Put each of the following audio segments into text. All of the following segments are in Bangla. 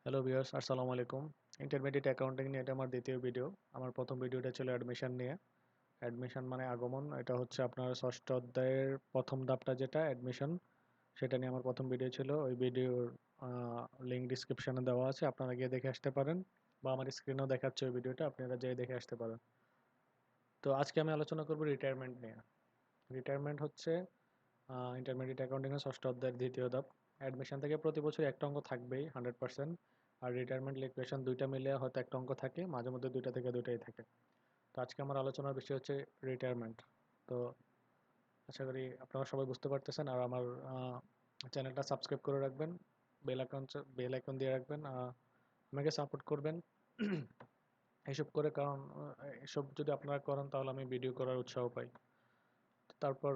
হ্যালো ভিউয়ার্স, আসসালামু আলাইকুম। ইন্টারমিডিয়েট অ্যাকাউন্টিং নিয়ে এটা আমার দ্বিতীয় ভিডিও। আমার প্রথম ভিডিওটা ছিল অ্যাডমিশন নিয়ে। অ্যাডমিশন মানে আগমন। এটা হচ্ছে আপনার ষষ্ঠ অধ্যায়ের প্রথম ধাপটা যেটা অ্যাডমিশন, সেটা নিয়ে আমার প্রথম ভিডিও ছিল। ওই ভিডিওর লিঙ্ক ডিসক্রিপশনে দেওয়া আছে, আপনারা গিয়ে দেখে আসতে পারেন, বা আমার স্ক্রিনেও দেখাচ্ছে ওই ভিডিওটা, আপনারা যেয়ে দেখে আসতে পারেন। তো আজকে আমি আলোচনা করব রিটায়ারমেন্ট নিয়ে। রিটায়ারমেন্ট হচ্ছে ইন্টারমিডিয়েট অ্যাকাউন্টিংয়ের ষষ্ঠ অধ্যায়ের দ্বিতীয় ধাপ। অ্যাডমিশন থেকে প্রতি বছর একটা অঙ্ক থাকবেই 100%। আর রিটায়ারমেন্ট ইকুয়েশন দুইটা মিলে হয়তো একটা অঙ্ক থাকে, মাঝে মধ্যে দুইটা থেকে দুইটাই থাকে। তো আজকে আমার আলোচনার বিষয় হচ্ছে রিটায়ারমেন্ট। তো আশা করি আপনারা সবাই বুঝতে পারতেছেন, আর আমার চ্যানেলটা সাবস্ক্রাইব করে রাখবেন, বেল আইকন দিয়ে রাখবেন, আমাকে সাপোর্ট করবেন এসব করে, কারণ এসব যদি আপনারা করেন তাহলে আমি ভিডিও করার উৎসাহ পাই। তারপর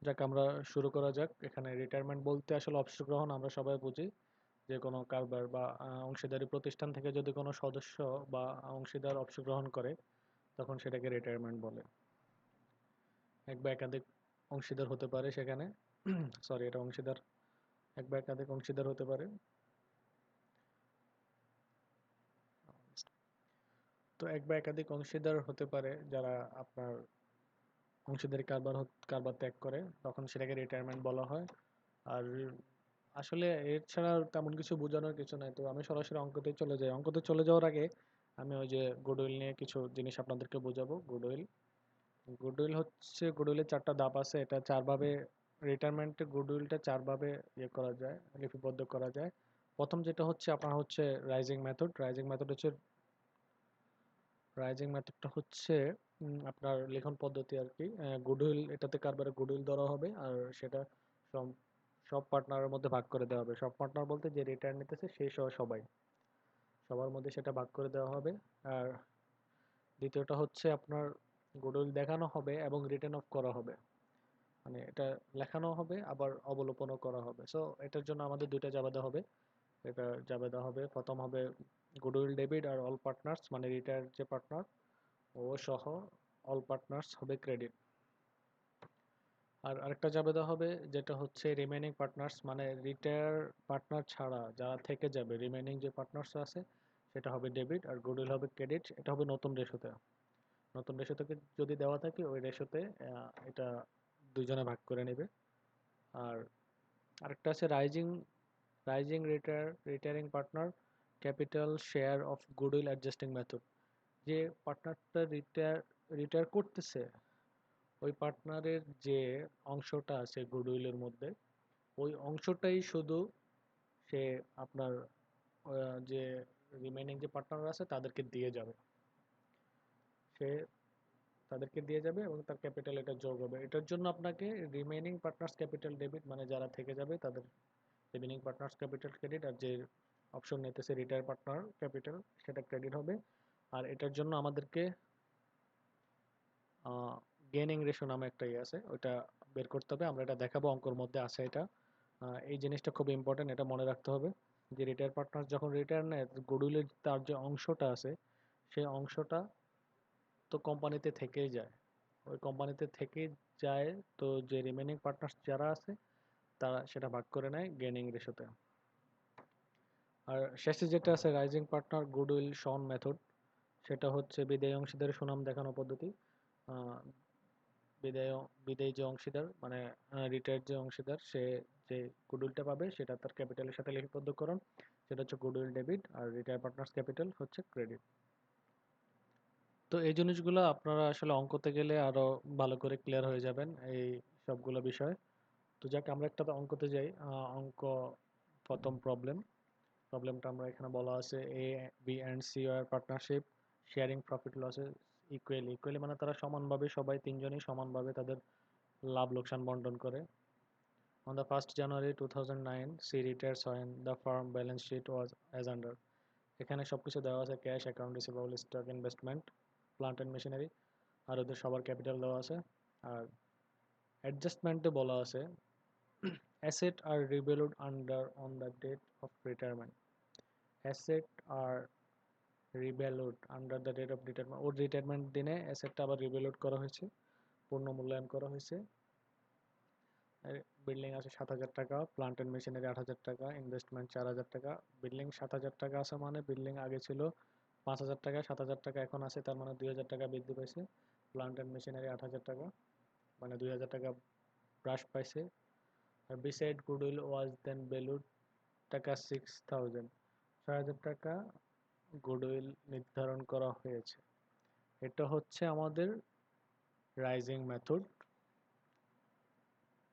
যাক, আমরা শুরু করা যাক। এখানে রিটায়ারমেন্ট বলতে আসলে অবসর গ্রহণ আমরা সবাই বুঝি। যে কোনো কারবার বা অংশীদারি প্রতিষ্ঠান থেকে যদি কোনো সদস্য বা অংশীদার অবসর গ্রহণ করে, তখন সেটাকে রিটায়ারমেন্ট বলে। এক বা একাধিক অংশীদার হতে পারে সেখানে সরি, এটা অংশীদার, এক বা একাধিক অংশীদার হতে পারে। তো এক বা একাধিক অংশীদার হতে পারে যারা আপনার অংশীদারি কারবার ত্যাগ করে, তখন সেটাকে রিটায়ারমেন্ট বলা হয়। আর আসলে এর ছাড়া আর তেমন কিছু বোঝানোর কিছু নাই। তো আমি সরাসরি অঙ্কতে চলে যাই। অঙ্কতে চলে যাওয়ার আগে আমি ওই যে গুডউইল নিয়ে কিছু জিনিস আপনাদেরকে বোঝাবো। গুডউইল গুডউইল হচ্ছে, গুডউইলের চারটা ধাপ আছে। এটা চারভাবে, রিটায়ারমেন্টে গুডউইলটা চারভাবে ইয়ে করা যায়, লিপিবদ্ধ করা যায়। প্রথম যেটা হচ্ছে আপনার হচ্ছে রাইজিং মেথড। রাইজিং মেথডটা হচ্ছে আপনার লিখন পদ্ধতি আর কি। গুডউইল, এটাতে কারবারে গুডউইল ধরা হবে, আর সেটা সব সব পার্টনারের মধ্যে ভাগ করে দেওয়া হবে। সব পার্টনার বলতে যে রিটায়ার নিতেছে সেই সহ সবাই, সবার মধ্যে সেটা ভাগ করে দেওয়া হবে। আর দ্বিতীয়টা হচ্ছে আপনার গুডউইল দেখানো হবে এবং রিটেন অফ করা হবে, মানে এটা লেখানো হবে আবার অবলোপনও করা হবে। সো এটার জন্য আমাদের দুইটা জাবেদা হবে। এটা জাবেদা হবে, প্রথম হবে গুডউইল ডেবিট আর অল পার্টনার্স, মানে রিটায়ার যে পার্টনার ও সহ অল পার্টনার্স হবে ক্রেডিট। আর আরেকটা জাবেদা হবে যেটা হচ্ছে রিমেনিং পার্টনার্স, মানে রিটায়ার পার্টনার ছাড়া যারা থেকে যাবে, রিমেনিং যে পার্টনার্স আছে সেটা হবে ডেবিট, আর গুডউইল হবে ক্রেডিট। এটা হবে নতুন রেশোতে। নতুন রেশো থেকে যদি দেওয়া থাকে ওই রেশোতে এটা দুইজনে ভাগ করে নেবে। আর আরেকটা আছে rising rising retiring partner capital share of goodwill adjusting method. যে পার্টনারটা রিটায়ার করতেছে, ওই পার্টনারের যে অংশটা আছে গুডউইলের মধ্যে, ওই অংশটাই শুধু সে আপনার যে রিমেইনিং যে পার্টনার আছে তাদেরকে দিয়ে যাবে। সে তাদেরকে দিয়ে যাবে এবং তার ক্যাপিটাল এটা যোগ হবে। এটার জন্য আপনাকে রিমেইনিং পার্টনার্স ক্যাপিটাল ডেবিট, মানে যারা থেকে যাবে তাদের রিমেইনিং পার্টনার্স ক্যাপিটাল ক্রেডিট, আর যে অপশন নিতেছে রিটায়ার পার্টনার ক্যাপিটাল, সেটা ক্রেডিট হবে। আর এটার জন্য আমাদেরকে গেইনিং রেশো নামে একটা ইয়ে আছে, ওইটা বের করতে হবে। আমরা এটা দেখাবো, অঙ্কর মধ্যে আছে এটা। এই জিনিসটা খুব ইম্পর্টেন্ট, এটা মনে রাখতে হবে যে রিটায়ার পার্টনার যখন রিটায়ার নেয়, গুডউইলের তার যে অংশটা আছে সেই অংশটা তো কোম্পানিতে থেকেই যায়, ওই কোম্পানিতে থেকেই যায়। তো যে রিমেনিং পার্টনার্স যারা আছে তারা সেটা ভাগ করে নেয় গেইনিং রেশোতে। আর শেষে যেটা আছে রাইজিং পার্টনার গুডউইল শন মেথড, সেটা হচ্ছে বিদেয়ী অংশীদারের সুনাম দেখানো পদ্ধতি। আহ, বিদেয় বিদেয়ী যে অংশীদার, মানে রিটায়ার্ড যে অংশীদার, সে যে গুডউইলটা পাবে সেটা তার ক্যাপিটালের সাথে লিপিবদ্ধকরণ, সেটা হচ্ছে গুডউইল ডেবিট, আর রিটায়ার পার্টনার্স ক্যাপিটাল হচ্ছে ক্রেডিট। তো এই জিনিসগুলো আপনারা আসলে অঙ্কতে গেলে আরো ভালো করে ক্লিয়ার হয়ে যাবেন এই সবগুলো বিষয়। তো যাক, আমরা একটা অঙ্কতে যাই। অঙ্ক প্রথম প্রবলেমটা আমরা এখানে বলা আছে এ বি অ্যান্ড সি আর partnership sharing profit losses equally. Equally মানে তারা সমানভাবে, সবাই তিনজনই সমানভাবে তাদের লাভ লোকসান বন্টন করে। On the 1st January 2009, C retires when the firm balance sheet was as under. এখানে সবকিছু দেওয়া আছে, cash, account receivable, stock, investment, plant and machinery, আর ওদের সবার ক্যাপিটাল দেওয়া আছে। আর অ্যাডজাস্টমেন্টে বলা আছে asset are revalued under on the date of retirement. Asset are revalued under the date of retirement, ওর রিটায়ারমেন্ট দিনে অ্যাসেটটা আবার রিভ্যালুড করা হয়েছে, পূর্ণ মূল্যায়ন করা হয়েছে। বিল্ডিং আছে 7,000 টাকা, প্লান্ট এন্ড মেশিনারি 8,000 টাকা, ইনভেস্টমেন্ট 4,000 টাকা। বিল্ডিং 7,000 টাকা আছে মানে বিল্ডিং আগে ছিল 5,000 টাকা, 7,000 টাকা এখন আছে, তার মানে 2,000 টাকা বৃদ্ধি পাইছে। প্লান্ট এন্ড মেশিনারি 8,000 টাকা, মানে 2,000 টাকা হ্রাস পাইছে। আর বিসাইড গুডউইল ওয়াজ দেন ভ্যালুড টাকা 6,000, 6,000 টাকা গুডউইল নির্ধারণ করা হয়েছে। এটা হচ্ছে আমাদের রাইজিং মেথড।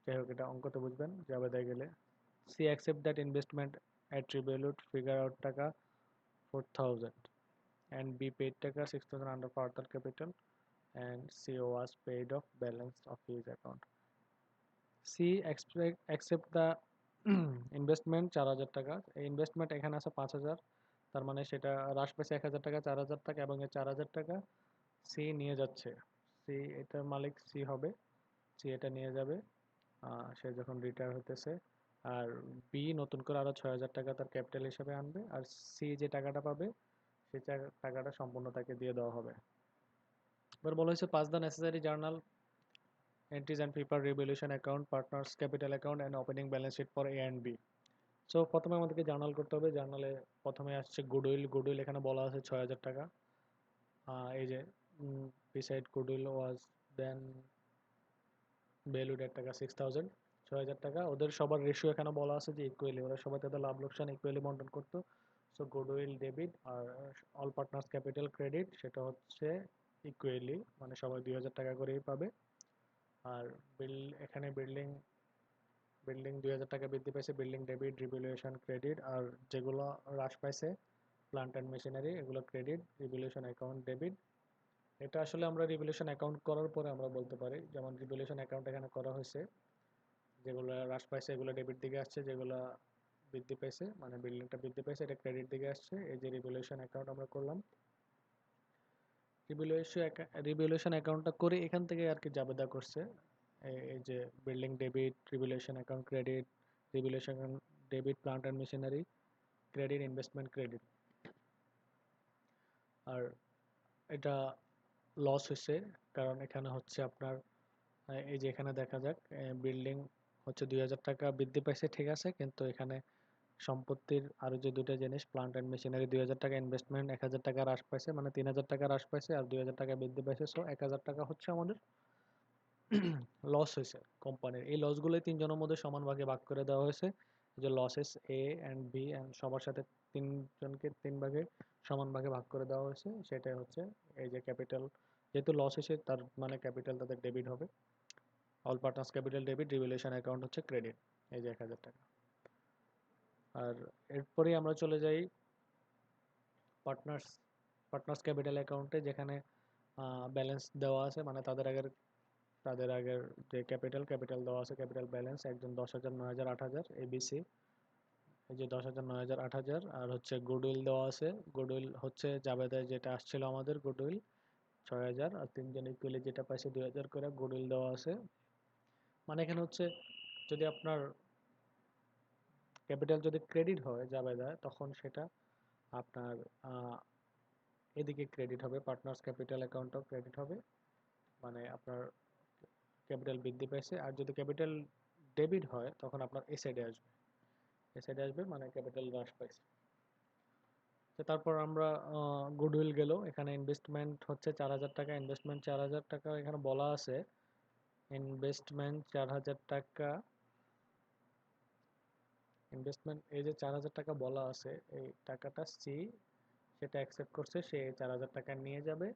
যাই হোক, এটা অঙ্কতে বুঝবেন জাবেদায় গেলে। C accept that investment attribute figure out টাকা 4,000 and B paid টাকা 6,000 under further capital and CO was paid off balance of his account. C accept the investment 4,000 টাকা। এই ইনভেস্টমেন্ট এখানে আছে 5,000, তার মানে সেটা হ্রাস পেয়েছে 1,000 টাকা, 4,000 টাকা, এবং এই 4,000 টাকা সি নিয়ে যাচ্ছে। সি এটার মালিক সি হবে, সি এটা নিয়ে যাবে সে যখন রিটায়ার হতেছে। আর বি নতুন করে আরো 6,000 টাকা তার ক্যাপিটাল হিসেবে আনবে, আর সি যে টাকাটা পাবে সেই টাকাটা সম্পূর্ণ তাকে দিয়ে দেওয়া হবে। এবার বলা হয়েছে pass the necessary journal entries and paper revaluation account, partners capital account and opening balance sheet for A and B. So প্রথমে আমাদেরকে জার্নাল করতে হবে। জার্নালে প্রথমে আসছে গুডউইল। গুডউইল এখানে বলা আছে 6,000 টাকা। এই যে beside goodwill was then valued at টাকা 6,000, 6,000 টাকা। ওদের সবার রেশিও এখানে বলা আছে যে ইকুয়ালি, ওরা সবাই তাদের লাভ লোকসান ইকুয়ালি বন্টন করতো। সো গুডউইল ডেবিট আর অল পার্টনার্স ক্যাপিটাল ক্রেডিট সেটা হচ্ছে ইকুয়ালি, মানে সবাই 2,000 টাকা করেই পাবে। আর এখানে বিল্ডিং বিল্ডিং 2,000 টাকা বৃদ্ধি পাইছে, বিল্ডিং ডেবিট, রিভ্যালুয়েশন ক্রেডিট। আর যেগুলো হ্রাস পাইছে প্লান্ট অ্যান্ড মেশিনারি এগুলো ক্রেডিট, রিভ্যালুয়েশন অ্যাকাউন্ট ডেবিট। এটা আসলে আমরা রিভ্যালুয়েশন অ্যাকাউন্ট করার পরে আমরা বলতে পারি, যেমন রিভ্যালুয়েশন অ্যাকাউন্ট এখানে করা হয়েছে, যেগুলো হ্রাস পাইছে এগুলো ডেবিট দিকে আসছে, যেগুলো বৃদ্ধি পাইছে মানে বিল্ডিংটা বৃদ্ধি পাইছে এটা ক্রেডিট দিকে আসছে। এই যে রিভ্যালুয়েশন অ্যাকাউন্ট আমরা করলাম, রিভ্যালুয়েশন অ্যাকাউন্টটা করে এখান থেকে আর কি জাবেদা করছে এই যে building debit, revaluation account credit, revaluation debit, plant and machinery credit, investment credit. আর এটা লস হয়েছে কারণ এখানে হচ্ছে আপনার এই যে এখানে দেখা যাক বিল্ডিং হচ্ছে 2,000 টাকা বৃদ্ধি পাইছে, ঠিক আছে, কিন্তু এখানে সম্পত্তির আরো যে দুটো জিনিস প্লান্ট অ্যান্ড মেশিনারি 2,000 টাকা, ইনভেস্টমেন্ট 1,000 টাকা হ্রাস পাইছে, মানে 3,000 টাকা হ্রাস পাইছে আর 2,000 টাকা বৃদ্ধি পাইছে। সো 1,000 টাকা হচ্ছে আমাদের লস হয়েছে কোম্পানির। এই লসগুলোই তিনজনের মধ্যে সমান ভাগে ভাগ করে দেওয়া হয়েছে, যে losses A and B and সবার সাথে তিনজনকে তিন ভাগে সমান ভাগে ভাগ করে দেওয়া হয়েছে। সেটাই হচ্ছে এই যে ক্যাপিটাল, যেহেতু লস হয়েছে তার মানে ক্যাপিটাল তাদের ডেবিট হবে। All partners capital debit, revaluation account হচ্ছে ক্রেডিট, এই যে 1,000 টাকা। আর এরপরেই আমরা চলে যাই পার্টনার্স পার্টনার্স ক্যাপিটাল অ্যাকাউন্টে, যেখানে ব্যালেন্স দেওয়া আছে, মানে তাদের আগের যে ক্যাপিটাল দেওয়া আছে, ক্যাপিটাল ব্যালেন্স একজন 10,000, 9,000, 8,000 এবিসি, এই যে 10,000, 9,000, 8,000। আর হচ্ছে গুডউইল দেওয়া আছে, গুডউইল হচ্ছে জাবেদায় যেটা আসছিল আমাদের গুডউইল 6,000, আর তিনজন ইকুয়ালি যেটা পাইছে 2,000 করে গুডউইল দেওয়া আছে। মানে এখানে হচ্ছে যদি আপনার ক্যাপিটাল যদি ক্রেডিট হয় জাবেদায় তখন সেটা আপনার এদিকে ক্রেডিট হবে, পার্টনার্স ক্যাপিটাল অ্যাকাউন্টও ক্রেডিট হবে, মানে আপনার ক্যাপিটাল বৃদ্ধি পাইছে। আর যদি ক্যাপিটাল ডেবিট হয় তখন আপনার এ সাইডে আসবে, এ সাইডে আসবে মানে ক্যাপিটাল হ্রাস পাইছে। তো তারপর আমরা গুডউইল গেল, এখানে ইনভেস্টমেন্ট হচ্ছে 4,000 টাকা, ইনভেস্টমেন্ট 4,000 টাকা এখানে বলা আছে। ইনভেস্টমেন্ট 4,000 টাকা, ইনভেস্টমেন্ট এই যে 4,000 টাকা বলা আছে, এই টাকাটা সি সেটা অ্যাকসেপ্ট করছে, সে 4,000 টাকা নিয়ে যাবে,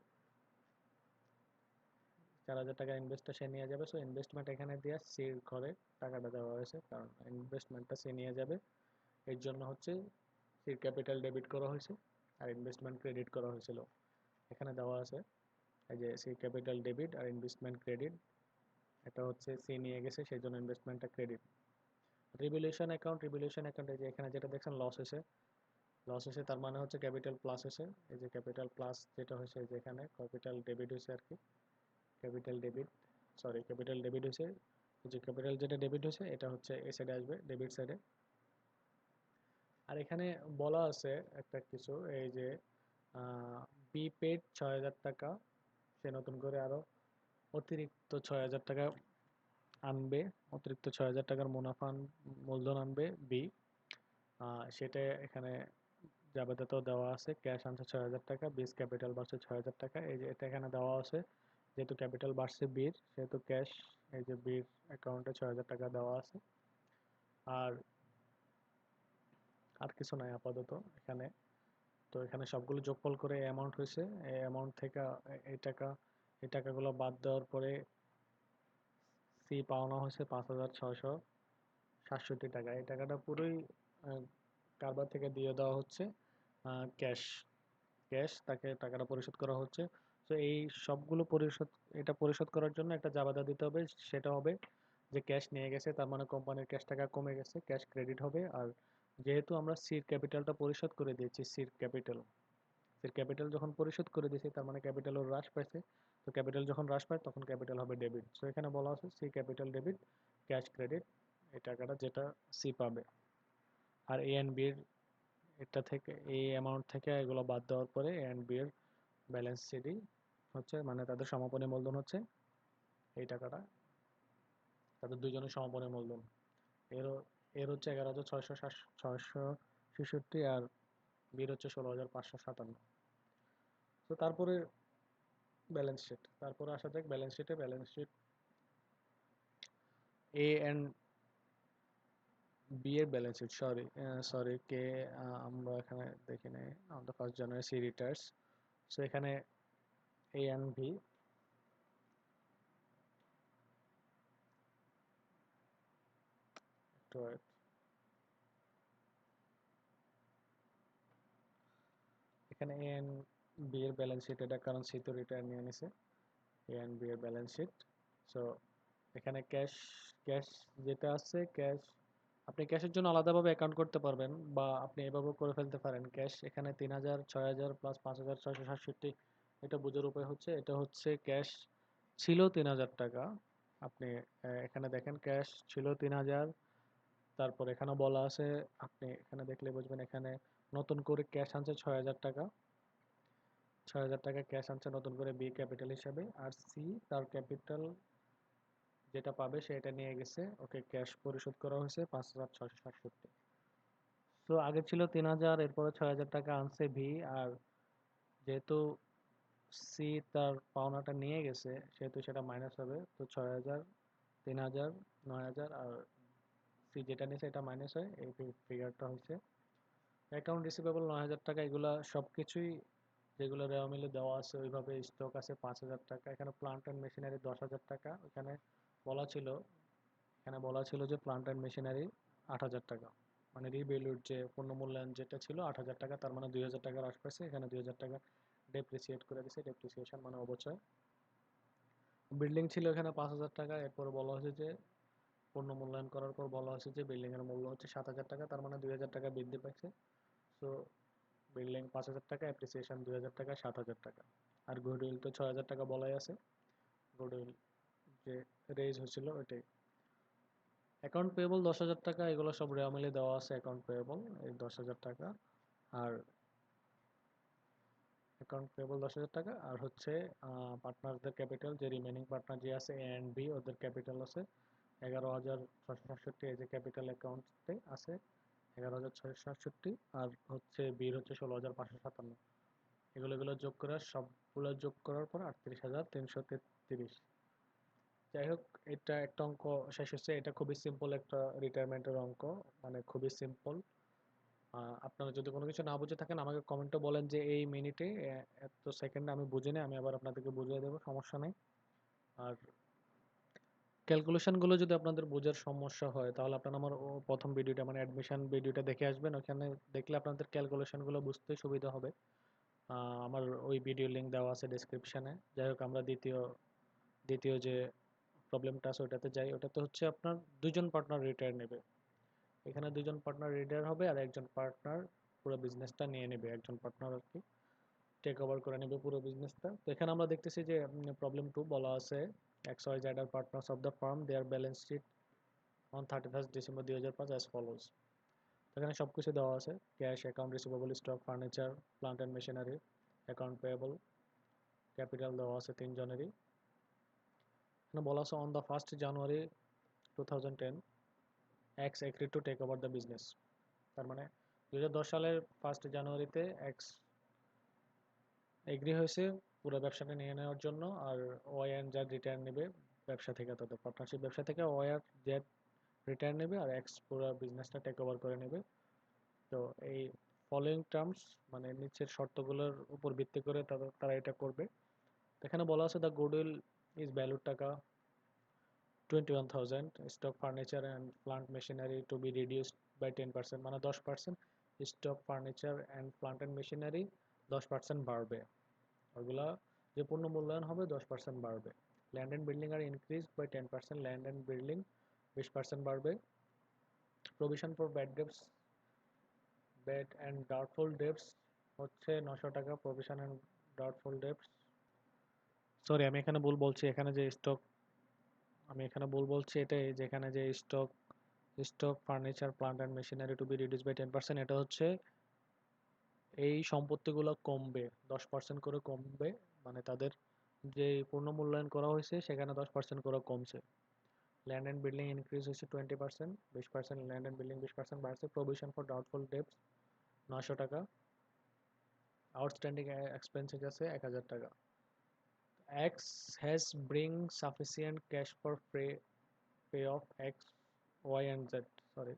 4,000 টাকা ইনভেস্টটা সে নিয়ে যাবে। সো ইনভেস্টমেন্ট এখানে দিয়ে সির ঘরে টাকাটা দেওয়া হয়েছে, কারণ ইনভেস্টমেন্টটা সে নিয়ে যাবে, এর জন্য হচ্ছে সির ক্যাপিটাল ডেবিট করা হয়েছে আর ইনভেস্টমেন্ট ক্রেডিট করা হয়েছিল। এখানে দেওয়া আছে এই যে সি ক্যাপিটাল ডেবিট আর ইনভেস্টমেন্ট ক্রেডিট, এটা হচ্ছে সি নিয়ে গেছে সেই জন্য ইনভেস্টমেন্টটা ক্রেডিট। রিভ্যালুয়েশন অ্যাকাউন্ট এই যে এখানে যেটা দেখছেন লস হয়েছে, লস হয়েছে তার মানে হচ্ছে ক্যাপিটাল প্লাস হয়েছে, এই যে ক্যাপিটাল প্লাস যেটা হয়েছে এই যে এখানে ক্যাপিটাল ডেবিট হয়েছে আর কি, capital debit, sorry capital debit হয়েছে, এই যে ক্যাপিটাল যেটা ডেবিট হয়েছে এটা হচ্ছে এই সাইডে আসবে, ডেবিট সাইডে। আর এখানে বলা আছে একটা কিছু, এই যে বি পেড 6,000 টাকা, সে নতুন করে আরো অতিরিক্ত 6,000 টাকা আনবে, অতিরিক্ত 6,000 টাকার মুনাফা মূলধন আনবে বি। সেটা এখানে জাবেদাতেও দেওয়া আছে, ক্যাশ আনছে 6,000 টাকা, বিস ক্যাপিটাল বাড়ছে 6,000 টাকা, এই যে এটা এখানে দেওয়া আছে। যেহেতু ক্যাপিটাল বাড়ছে বির, সেহেতু ক্যাশ এই যে বির অ্যাকাউন্টে 6,000 টাকা দেওয়া আছে। আর আর কিছু নাই আপাতত এখানে। তো এখানে সবগুলো যোগফল করে অ্যামাউন্ট হয়েছে। এই অ্যামাউন্ট থেকে এই টাকা, এই টাকাগুলো বাদ দেওয়ার পরে সি পাওনা হয়েছে 5,667 টাকা। এই টাকাটা পুরোই কারবার থেকে দিয়ে দেওয়া হচ্ছে ক্যাশ। ক্যাশ তাকে টাকাটা পরিশোধ করা হচ্ছে। তো এই সবগুলো পরিশোধ, এটা পরিশোধ করার জন্য একটা জাবেদা দিতে হবে। সেটা হবে যে ক্যাশ নিয়ে গেছে, তার মানে কোম্পানির ক্যাশ টাকা কমে গেছে, ক্যাশ ক্রেডিট হবে। আর যেহেতু আমরা সির ক্যাপিটালটা পরিশোধ করে দিয়েছি, সির ক্যাপিটাল যখন পরিশোধ করে দিয়েছি, তার মানে ক্যাপিটালও হ্রাস পাইছে। তো ক্যাপিটাল যখন হ্রাস পায় তখন ক্যাপিটাল হবে ডেবিট। সো এখানে বলা আছে C capital debit, cash credit, এই টাকাটা যেটা সি পাবে। আর এ এন্ড বি এর এটা থেকে, এই অ্যামাউন্ট থেকে এগুলো বাদ দেওয়ার পরে এ এন্ড বি এর ব্যালেন্স শিটই হচ্ছে, মানে তাদের সমাপনী মূলধন হচ্ছে এই টাকাটা, তাদের দুজনের সমাপনী মূলধন। এর এর হচ্ছে 11,666, আর বির হচ্ছে 16,557। তো তারপরে ব্যালেন্স শিট, তারপরে আসা যাক ব্যালেন্স শিটে। Balance sheet A and B এর ব্যালেন্স শিট, সরি কে আমরা এখানে দেখি নাই, আমাদের 1 জানুয়ারি সি রিটায়ার্স। সো এখানে এ এন্ড বি, একটু wait। এখানে এ এন্ড বি এর ব্যালেন্স শিট, এটা কারণ সি তো রিটায়ার নিয়ে নিছে। এ এন্ড বি এর ব্যালেন্স শিট। সো এখানে ক্যাশ, ক্যাশ যেটা আছে ক্যাশ, আপনি ক্যাশের জন্য আলাদাভাবে অ্যাকাউন্ট করতে পারবেন, বা আপনি এভাবেও করে ফেলতে পারেন। ক্যাশ এখানে 3,000, 6,000 প্লাস 5,667, এটা বোঝার উপায় হচ্ছে, এটা হচ্ছে ক্যাশ ছিল 3,000 টাকা। আপনি এখানে দেখেন ক্যাশ ছিল 3,000, তারপর এখানে বলা আছে, আপনি এখানে দেখলে বুঝবেন, এখানে নতুন করে ক্যাশ আনছে 6,000 টাকা, 6,000 টাকা ক্যাশ আনছে নতুন করে বি ক্যাপিটাল হিসাবে। আর সি তার ক্যাপিটাল যেটা পাবে সেটা নিয়ে গেছে, ওকে ক্যাশ পরিশোধ করা হয়েছে 5,667। তো আগে ছিল 3,000, এরপরে 6,000 টাকা আনছে ভি। আর যেহেতু সি তার পাওনাটা নিয়ে গেছে, সেহেতু সেটা মাইনাস হবে। তো 6,000, 3,000, 9,000, আর সি যেটা নিয়েছে এটা মাইনাস হয়, এই ফিগারটা হচ্ছে অ্যাকাউন্ট রিসিভেবল 9,000 টাকা। এগুলা সব কিছুই যেগুলো রেওয়া মিলে দেওয়া আছে ওইভাবে স্টক আছে 5,000 টাকা। এখানে প্লান্ট অ্যান্ড মেশিনারি 10,000 টাকা। ওখানে বলা ছিল, এখানে বলা ছিল যে প্লান্ট অ্যান্ড মেশিনারি 8,000 টাকা, মানে রিভ্যালুড যে পণ্য মূল্যায়ন যেটা ছিল 8,000 টাকা, তার মানে 2,000 টাকা হ্রাস পাইছে। এখানে 2,000 টাকা ডেপ্রিসিয়েট করে দিছে, ডেপ্রিসিয়েশন মানে অবচয়। বিল্ডিং ছিল এখানে 5,000 টাকা। এরপর বলা হয়েছে যে পণ্য মূল্যায়ন করার পর বলা হয়েছে যে বিল্ডিং এর মূল্য হচ্ছে 7,000 টাকা, তার মানে 2,000 টাকা বৃদ্ধি পাইছে। সো বিল্ডিং 5,000 টাকা, অ্যাপ্রিসিয়েশন 2,000 টাকা, 7,000 টাকা। আর গুডউইল তো 6,000 টাকা বলাই আছে, গুডউইল যে রেজ হয়েছিল ওইটাই। অ্যাকাউন্ট পেয়েবল 10,000 টাকা, এগুলো সব রেওয়া মিলে দেওয়া আছে অ্যাকাউন্ট পেয়েবল এই 10,000 টাকা। আর অ্যাকাউন্ট পেয়েবল 10,000 টাকা, আর হচ্ছে পার্টনারদের ক্যাপিটাল, যে রিমেনিং পার্টনার যে আছে এ অ্যান্ড বি, ওদের ক্যাপিটাল আছে 11,667। এই যে ক্যাপিটাল অ্যাকাউন্টে আছে 11,667, আর হচ্ছে বির হচ্ছে 16,557। এগুলো এগুলো যোগ করে, সবগুলো যোগ করার পর 38,333। যাই হোক, এটা একটা অঙ্ক শেষ হচ্ছে। এটা খুবই সিম্পল একটা রিটায়ারমেন্টের অঙ্ক, মানে খুবই সিম্পল। আপনারা যদি কোনো কিছু না বুঝে থাকেন আমাকে কমেন্টে বলেন যে এই মিনিটে এত সেকেন্ডে আমি বুঝি না, আমি আবার আপনাদেরকে বুঝিয়ে দেবো, সমস্যা নেই। আর ক্যালকুলেশনগুলো যদি আপনাদের বোঝার সমস্যা হয় তাহলে আপনারা আমার প্রথম ভিডিওটা, মানে অ্যাডমিশন ভিডিওটা দেখে আসবেন। ওখানে দেখলে আপনাদের ক্যালকুলেশনগুলো বুঝতে সুবিধা হবে। আমার ওই ভিডিও লিঙ্ক দেওয়া আছে ডেসক্রিপশানে। যাই হোক, আমরা দ্বিতীয় দ্বিতীয় যে প্রবলেমটা আছে ওটাতে যাই। ওটাতে হচ্ছে আপনার দুজন পার্টনার রিটায়ার নেবে। এখানে দুজন পার্টনার রিটায়ার হবে, আর একজন পার্টনার পুরো বিজনেসটা নিয়ে নেবে। একজন পার্টনার আর কি টেক ওভার করে নেবে পুরো বিজনেসটা। তো এখানে আমরা দেখতেছি যে প্রবলেম 2 বলা আছে, X Y Z are partners of the firm their balance sheet on 31st December 2005 as follows. এখানে সব কিছু দেওয়া আছে, cash, account receivable, stock, furniture, plant and machinery, account payable, capital দেওয়া আছে তিনজনেরই। এখানে বলা আছে on the 1st January 2010 X agree to take over the business. তার মানে 2010 সালের 1 জানুয়ারিতে এক্স এগ্রি হয়েছে পুরো ব্যবসাটা নিয়ে নেওয়ার জন্য, আর ওয়াই অ্যান্ড জেড রিটার্ন নেবে ব্যবসা থেকে, তাদের পার্টনারশিপ ব্যবসা থেকে ওয়াই আর জেড রিটার্ন নেবে আর এক্স পুরো বিজনেসটা টেক ওভার করে নেবে। তো এই ফলোয়িং টার্মস মানে নিচের শর্তগুলোর উপর ভিত্তি করে তারা এটা করবে। এখানে বলা আছে দ্য গুডউইল ইজ ভ্যালুড টাকা 21,000, stock furniture and plant machinery to be reduced by 10%, মানে 10%। Stock furniture and plant and machinery 10% বাড়বে, ওগুলা যে পণ্য মূল্যায়ন হবে 10% বাড়বে। Land and building are increase by 10%, land and building 20% বাড়বে। Provision for bad and doubtful debts হচ্ছে 900 টাকা, provision and doubtful debts, sorry আমি এখানে ভুল বলছি, এখানে যে স্টক আমি এখানে ভুল বলছি এটাই, যেখানে যে stock furniture plant and machinery to be reduce by 10%, এটা হচ্ছে এই সম্পত্তিগুলো কমবে 10% করে কমবে, মানে তাদের যে পূর্ণ মূল্যায়ন করা হয়েছে সেখানে 10% করে কমছে। ল্যান্ড অ্যান্ড বিল্ডিং ইনক্রিজ হয়েছে 20%, 20% ল্যান্ড অ্যান্ড বিল্ডিং 20% বাড়ছে। প্রভিশন ফর ডাউটফুল ডেটস 900 টাকা, আউটস্ট্যান্ডিং এক্সপেন্সেস আছে 1000 টাকা। X has bring sufficient cash for pay off X Y and Z, sorry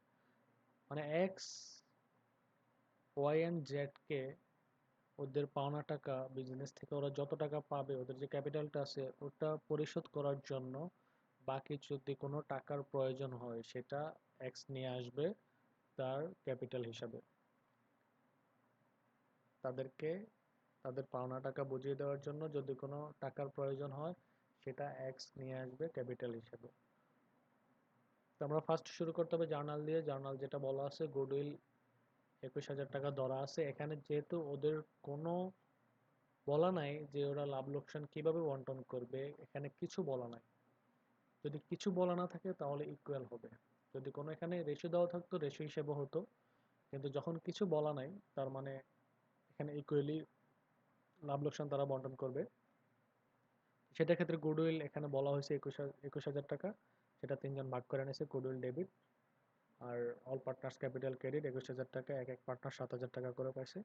মানে এক্স ওয়াই অ্যান্ড জেডকে ওদের পাওনা টাকা বিজনেস থেকে ওরা যত টাকা পাবে, ওদের যে ক্যাপিটালটা আছে ওটা পরিশোধ করার জন্য বাকি যদি কোনো টাকার প্রয়োজন হয় সেটা এক্স নিয়ে আসবে তার ক্যাপিটাল হিসাবে। তাদেরকে তাদের পাওনা টাকা বুঝিয়ে দেওয়ার জন্য যদি কোনো টাকার প্রয়োজন হয় সেটা এক্স নিয়ে আসবে ক্যাপিটাল হিসাবে। তো আমরা ফার্স্ট শুরু করতে হবে জার্নাল দিয়ে। জার্নাল যেটা বলা আছে গুডউইল 21,000 টাকা ধরা আছে। এখানে যেহেতু ওদের কোনো বলা নাই যে ওরা লাভ লোকসান কিভাবে বন্টন করবে, এখানে কিছু বলা নাই। যদি কিছু বলা না থাকে তাহলে ইকুয়াল হবে, যদি কোনো এখানে রেশিও দেওয়া থাকতো রেশিও হিসেবে হতো, কিন্তু যখন কিছু বলা নাই তার মানে এখানে ইকুয়ালি লাভ লোকসান তারা বন্টন করবে। সেটার ক্ষেত্রে গুডউইল এখানে বলা হয়েছে 21,000 টাকা, সেটা 3 জন ভাগ করে নিয়েছে, গুডউইল ডেবিট আর অল পার্টনার্স ক্যাপিটাল ক্রেডিট 21,000 টাকা, এক এক পার্টনার 7,000 টাকা করে পাইছে।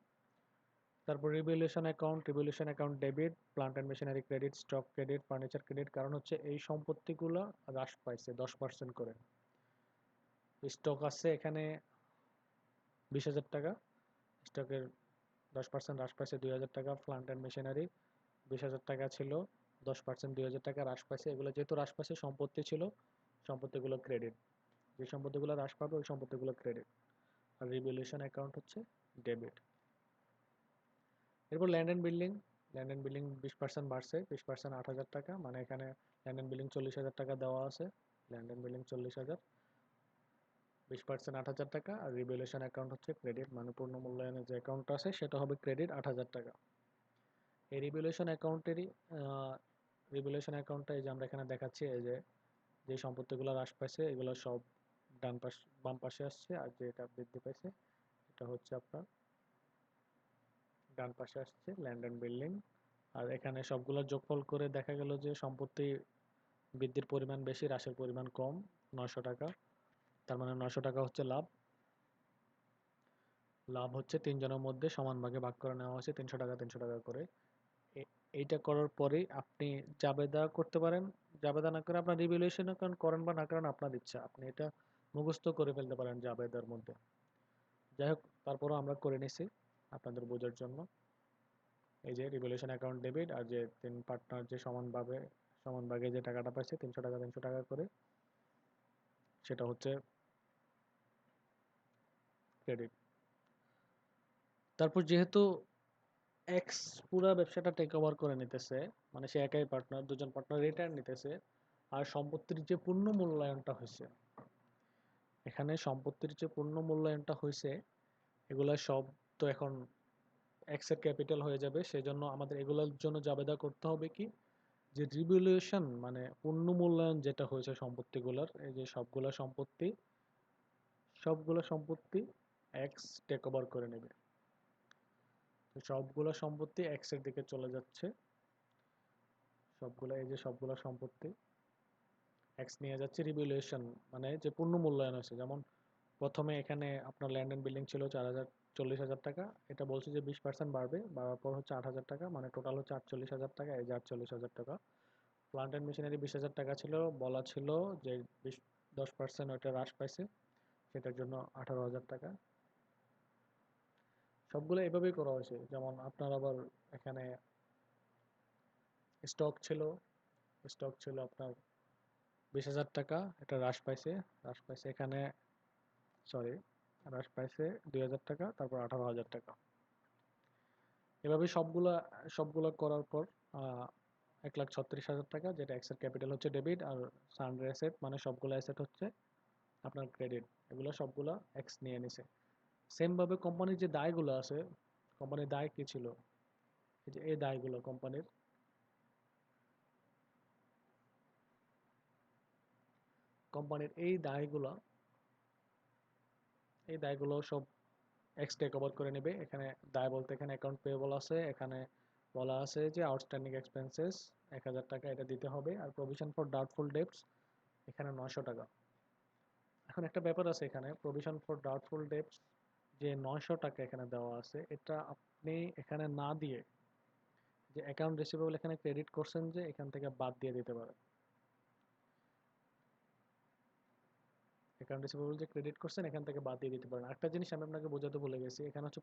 তারপর revaluation account debit, plant and machinery credit, stock credit, furniture credit, কারণ হচ্ছে এই সম্পত্তিগুলো হ্রাস পাইছে 10% করে। স্টক আছে এখানে 20,000 টাকা, স্টকের 10% হ্রাস পাইছে 2,000 টাকা। প্লান্ট অ্যান্ড মেশিনারি 20,000 টাকা ছিল, 10% 2,000 টাকা হ্রাস পাইছে। এগুলো যেহেতু হ্রাস পাইছে সম্পত্তি ছিল, সম্পত্তিগুলো ক্রেডিট, যে সম্পত্তিগুলো হ্রাস পাবে ওই সম্পত্তিগুলো ক্রেডিট। আর রিভ্যালুয়েশন অ্যাকাউন্ট হচ্ছে ডেবিট। এরপর ল্যান্ড অ্যান্ড বিল্ডিং 20% বাড়ছে, 20% 8,000 টাকা, মানে এখানে ল্যান্ড অ্যান্ড বিল্ডিং 40,000 টাকা দেওয়া আছে, ল্যান্ড অ্যান্ড বিল্ডিং 40,000, 20% 8,000 টাকা। আর রিভ্যালুয়েশন অ্যাকাউন্ট হচ্ছে ক্রেডিট, মানে পূর্ণ মূল্যায়নের যে অ্যাকাউন্ট আছে সেটা হবে ক্রেডিট 8,000 টাকা। এই রিভ্যালুয়েশন অ্যাকাউন্টটা এই যে আমরা এখানে দেখাচ্ছি, এই যে যে সম্পত্তিগুলো হ্রাস পাইছে এগুলো সব বাম পাশে আসছে, আর যেটা বৃদ্ধি পাইছে এটা হচ্ছে আপনার ডান পাশে আসছে ল্যান্ড অ্যান্ড বিল্ডিং। আর এখানে সবগুলো যোগফল করে দেখা গেল যে সম্পত্তি বৃদ্ধির পরিমাণ বেশি, হ্রাসের পরিমাণ কম, 900 টাকা। তার মানে 900 টাকা হচ্ছে লাভ। লাভ হচ্ছে 3 জনের মধ্যে সমান ভাগে ভাগ করে নেওয়া হয়েছে 300 টাকা 300 টাকা করে। এইটা করার পরেই আপনি জাবেদা করতে পারেন, জাবেদা না করে আপনার রিভ্যালুয়েশন অ্যাকাউন্ট করেন বা না করেন আপনার ইচ্ছা, আপনি এটা মুখস্থ করে ফেলতে পারেন জাবেদার মধ্যে। যাই হোক, তারপরও আমরা করে নিছি আপনাদের বোঝার জন্য। এই যে রিভ্যালুয়েশন অ্যাকাউন্ট ডেবিট, আর যে 3 পার্টনার যে সমান ভাগে যে টাকাটা পাইছে 300 টাকা 300 টাকা করে, সেটা হচ্ছে ক্রেডিট। তারপর যেহেতু এক্স পুরা ব্যবসাটা টেক ওভার করে নিতেছে, মানে সে একাই পার্টনার, দুজন পার্টনার রিটার্ন নিতেছে, আর সম্পত্তির যে পূর্ণ মূল্যায়নটা হয়েছে, এখানে সম্পত্তির যে পূর্ণ মূল্যায়নটা হয়েছে এগুলা সব তো এখন এক্স এর ক্যাপিটাল হয়ে যাবে। সেজন্য আমাদের এগুলোর জন্য জাবেদা করতে হবে কি, যে রিভ্যালুয়েশন মানে পূর্ণ মূল্যায়ন যেটা হয়েছে সম্পত্তিগুলোর, এই যে সবগুলো সম্পত্তি এক্স টেক ওভার করে নেবে। তো সবগুলো সম্পত্তি এক্স এর দিকে চলে যাচ্ছে, এই যে সবগুলো সম্পত্তি এক্স নিয়ে যাচ্ছে রিভ্যালুয়েশন, মানে যে পূর্ণ মূল্যায়ন হয়েছে। যেমন প্রথমে এখানে আপনার ল্যান্ড অ্যান্ড বিল্ডিং ছিল 40,000 এটা বলছে যে 20% বাড়বে, বাড়ার পর হচ্ছে 8,000 মানে টোটাল হচ্ছে 48,000 এই যে 48,000। প্লান্ট অ্যান্ড মেশিনারি 20,000 ছিল, বলা ছিল যে 10% ওইটা হ্রাস পাইছে, সেটার জন্য 18,000। সবগুলো এভাবেই করা হয়েছে। যেমন আপনার আবার এখানে স্টক ছিল, স্টক ছিল আপনার 20,000, এটা হ্রাস পাইছে এখানে, সরি, হ্রাস পাইছে 2,000, তারপর 18,000। এভাবে সবগুলা করার পর 1,36,000, যেটা এক্সের ক্যাপিটাল হচ্ছে ডেবিট, আর সানডে অ্যাসেট মানে সবগুলো অ্যাসেট হচ্ছে আপনার ক্রেডিট। এগুলো সবগুলা এক্স নিয়ে নিছে। সেম ভাবে কোম্পানির যে দায়গুলো আছে, কোম্পানির দায় কি ছিল, এই যে এই দায়গুলো কোম্পানির এই দায়গুলো সব এক্স টেক ওভার করে নেবে। এখানে দায় বলতে এখানে অ্যাকাউন্ট পেয়েবল আছে, এখানে বলা আছে যে আউটস্ট্যান্ডিং এক্সপেন্সেস 1,000 এটা দিতে হবে, আর প্রভিশন ফর ডাউটফুল ডেবটস এখানে 900 টাকা। এখন একটা ব্যাপার আছে, এখানে প্রভিশন ফর ডাউটফুল ডেবটস যে 900 টাকা এখানে দেওয়া আছে, এটা আপনি এখানে না দিয়ে যে অ্যাকাউন্ট রিসিভেবল এখানে ক্রেডিট করছেন যে এখান থেকে বাদ দিয়ে দিতে পারেন। অ্যাকাউন্ট রিসিভেবল যে ক্রেডিট করছেন এখান থেকে বাদ দিয়ে দিতে পারেন। একটা জিনিস আমি আপনাকে বোঝাতে ভুলে গেছি, এখানে হচ্ছে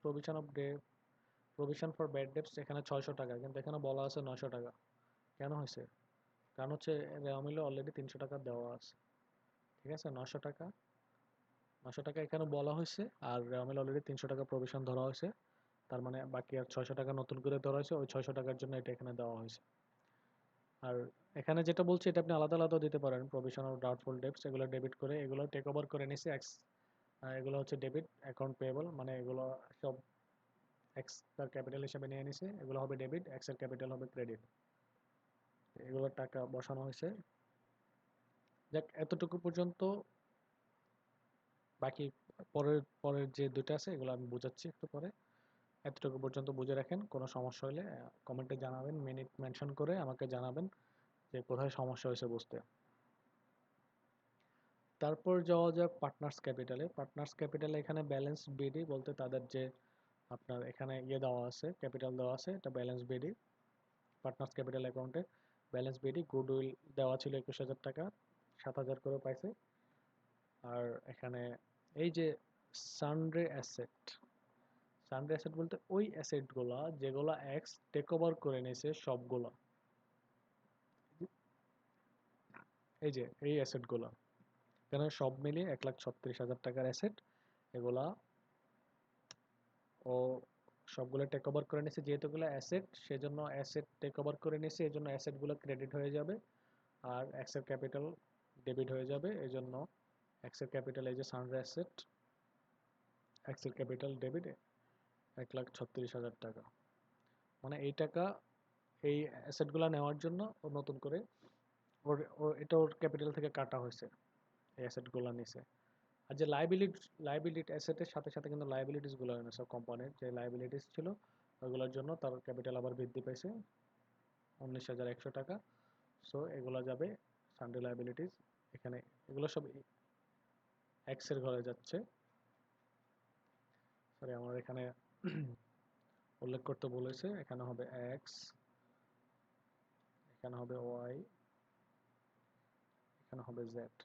প্রভিশন ফর ব্যাড ডেবটস এখানে 600 টাকা, কিন্তু এখানে বলা আছে 900 টাকা। কেন হয়েছে? কারণ হচ্ছে রেওয়া মিলে অলরেডি 300 টাকা দেওয়া আছে। ঠিক আছে, 900 টাকা এখানে বলা হয়েছে, আর রেওয়া মিলে অলরেডি 300 টাকা প্রভিশন ধরা হয়েছে। তার মানে বাকি আর 600 টাকা নতুন করে ধরা হয়েছে, ওই 600 টাকার জন্য এটা এখানে দেওয়া হয়েছে। আর এখানে যেটা বলছি এটা আপনি আলাদা আলাদা দিতে পারেন, প্রভিশন অফ ডাউটফুল ডেবটস এগুলো ডেবিট করে, এগুলো টেক ওভার করে নিছে এক্স। এগুলো হচ্ছে ডেবিট অ্যাকাউন্ট পেয়েবল, মানে এগুলো সব এক্স তার ক্যাপিটাল হিসেবে নিয়ে নিছে, এগুলো হবে ডেবিট, এক্স এর ক্যাপিটাল হবে ক্রেডিট। এগুলোর টাকা বসানো হয়েছে। যাক, এতটুকু পর্যন্ত। বাকি পরের পরের যে দুটো আছে এগুলো আমি বোঝাচ্ছি একটু পরে। এতটুকু পর্যন্ত বুঝে রাখেন, কোনো সমস্যা হলে কমেন্টে জানাবেন, মিনিট মেনশন করে আমাকে জানাবেন যে কোথায় সমস্যা হয়েছে বুঝতে। তারপর যাওয়া যাক পার্টনার্স ক্যাপিটালে। পার্টনার্স ক্যাপিটালে এখানে ব্যালেন্স বিডি বলতে তাদের যে আপনার এখানে দেওয়া আছে, ক্যাপিটাল দেওয়া আছে, এটা ব্যালেন্স বিডি। পার্টনার্স ক্যাপিটাল অ্যাকাউন্টে ব্যালেন্স বিডি, গুডউইল দেওয়া ছিল 21,000, 7,000 করে পাইছে। আর এখানে এই যে সানডে অ্যাসেট, সানডে অ্যাসেট বলতে ওই অ্যাসেটগুলা যেগুলা এক্স টেক ওভার করে নিয়েছে সবগুলা, এই যে এই অ্যাসেটগুলা এখানে সব মিলিয়ে 1,36,000 অ্যাসেট। এগুলা ও সবগুলো টেক ওভার করে নিয়েছে, যেহেতু এগুলো অ্যাসেট সেজন্য অ্যাসেট টেক ওভার করে নিয়েছে, এই জন্য অ্যাসেটগুলো ক্রেডিট হয়ে যাবে, আর এক্সের ক্যাপিটাল ডেবিট হয়ে যাবে। এই জন্য এক্সের ক্যাপিটাল এই যে সানডে অ্যাসেট, এক্সেল ক্যাপিটাল ডেবিট 1,36,000। মানে এই টাকা এই অ্যাসেটগুলো নেওয়ার জন্য ও নতুন করে এটা ওর ক্যাপিটাল থেকে কাটা হয়েছে, এই অ্যাসেটগুলো নিছে। আর যে লাইবিলিটি অ্যাসেটের সাথে সাথে কিন্তু লাইবিলিটিসগুলো এনেছে, কোম্পানির যে লাইবিলিটিস ছিল ওইগুলোর জন্য তার ক্যাপিটাল আবার বৃদ্ধি পেয়েছে 19,100 টাকা। সো এগুলো যাবে সানডে লাইবিলিটিস এখানে, এগুলো সব এক্সের ঘরে যাচ্ছে। সরি, আমার এখানে উল্লেখ করতে বলেছে, এখানে হবে এক্স, এখানে হবে ওয়াই, এখানে হবে জেড।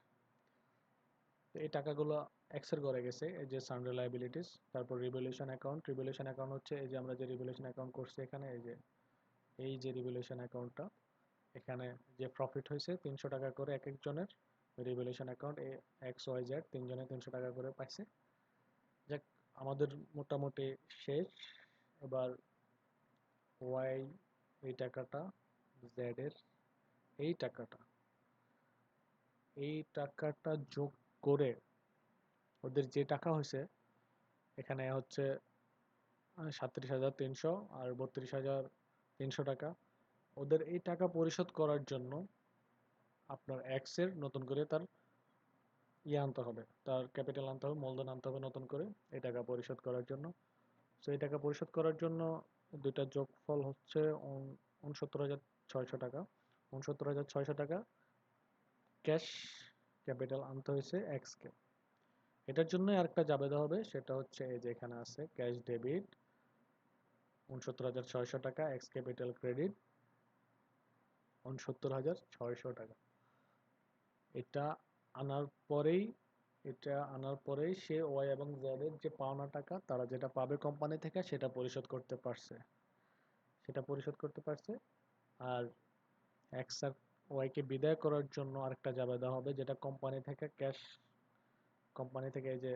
তো এই টাকাগুলো এক্স এর ঘরে গেছে, এই যে সানডে লাইবিলিটিস। তারপর রিভ্যালুয়েশন অ্যাকাউন্ট হচ্ছে এই যে আমরা যে রিভ্যালুয়েশন অ্যাকাউন্ট করছি এখানে, এই যে রিভ্যালুয়েশন অ্যাকাউন্টটা, এখানে যে প্রফিট হয়েছে 300 টাকা করে এক একজনের, revaluation account X Y Z তিনজনে 300 টাকা করে পাইছে। যাক, আমাদের মোটামুটি শেষ। এবার ওয়াই এই টাকাটা, জেড এর এই টাকাটা, এই টাকাটা যোগ করে ওদের যে টাকা হয়েছে এখানে হচ্ছে 37,300 আর 32,300 টাকা। ওদের এই টাকা পরিশোধ করার জন্য আপনার এক্স এর নতুন করে তার আনতে হবে, তার ক্যাপিটাল আনতে হবে, মূলধন আনতে হবে নতুন করে এই টাকা পরিশোধ করার জন্য। তো এই টাকা পরিশোধ করার জন্য দুইটা যোগফল হচ্ছে 69,600 টাকা। 69,600 টাকা ক্যাশ ক্যাপিটাল আনতে হয়েছে এক্সকে। এটার জন্য আরেকটা জাবেদা হবে, সেটা হচ্ছে এই যে এখানে আছে ক্যাশ ডেবিট ৬৯,৬০০ টাকা, এক্স ক্যাপিটাল ক্রেডিট ৬৯,৬০০ টাকা। এটা আনার পরেই সে ওয়াই এবং জেড এর যে পাওনা টাকা তারা যেটা পাবে কোম্পানি থেকে সেটা পরিশোধ করতে পারছে। আর এক্স আর ওয়াই কে বিদায় করার জন্য আরেকটা জাবেদা হবে, যেটা কোম্পানি থেকে এই যে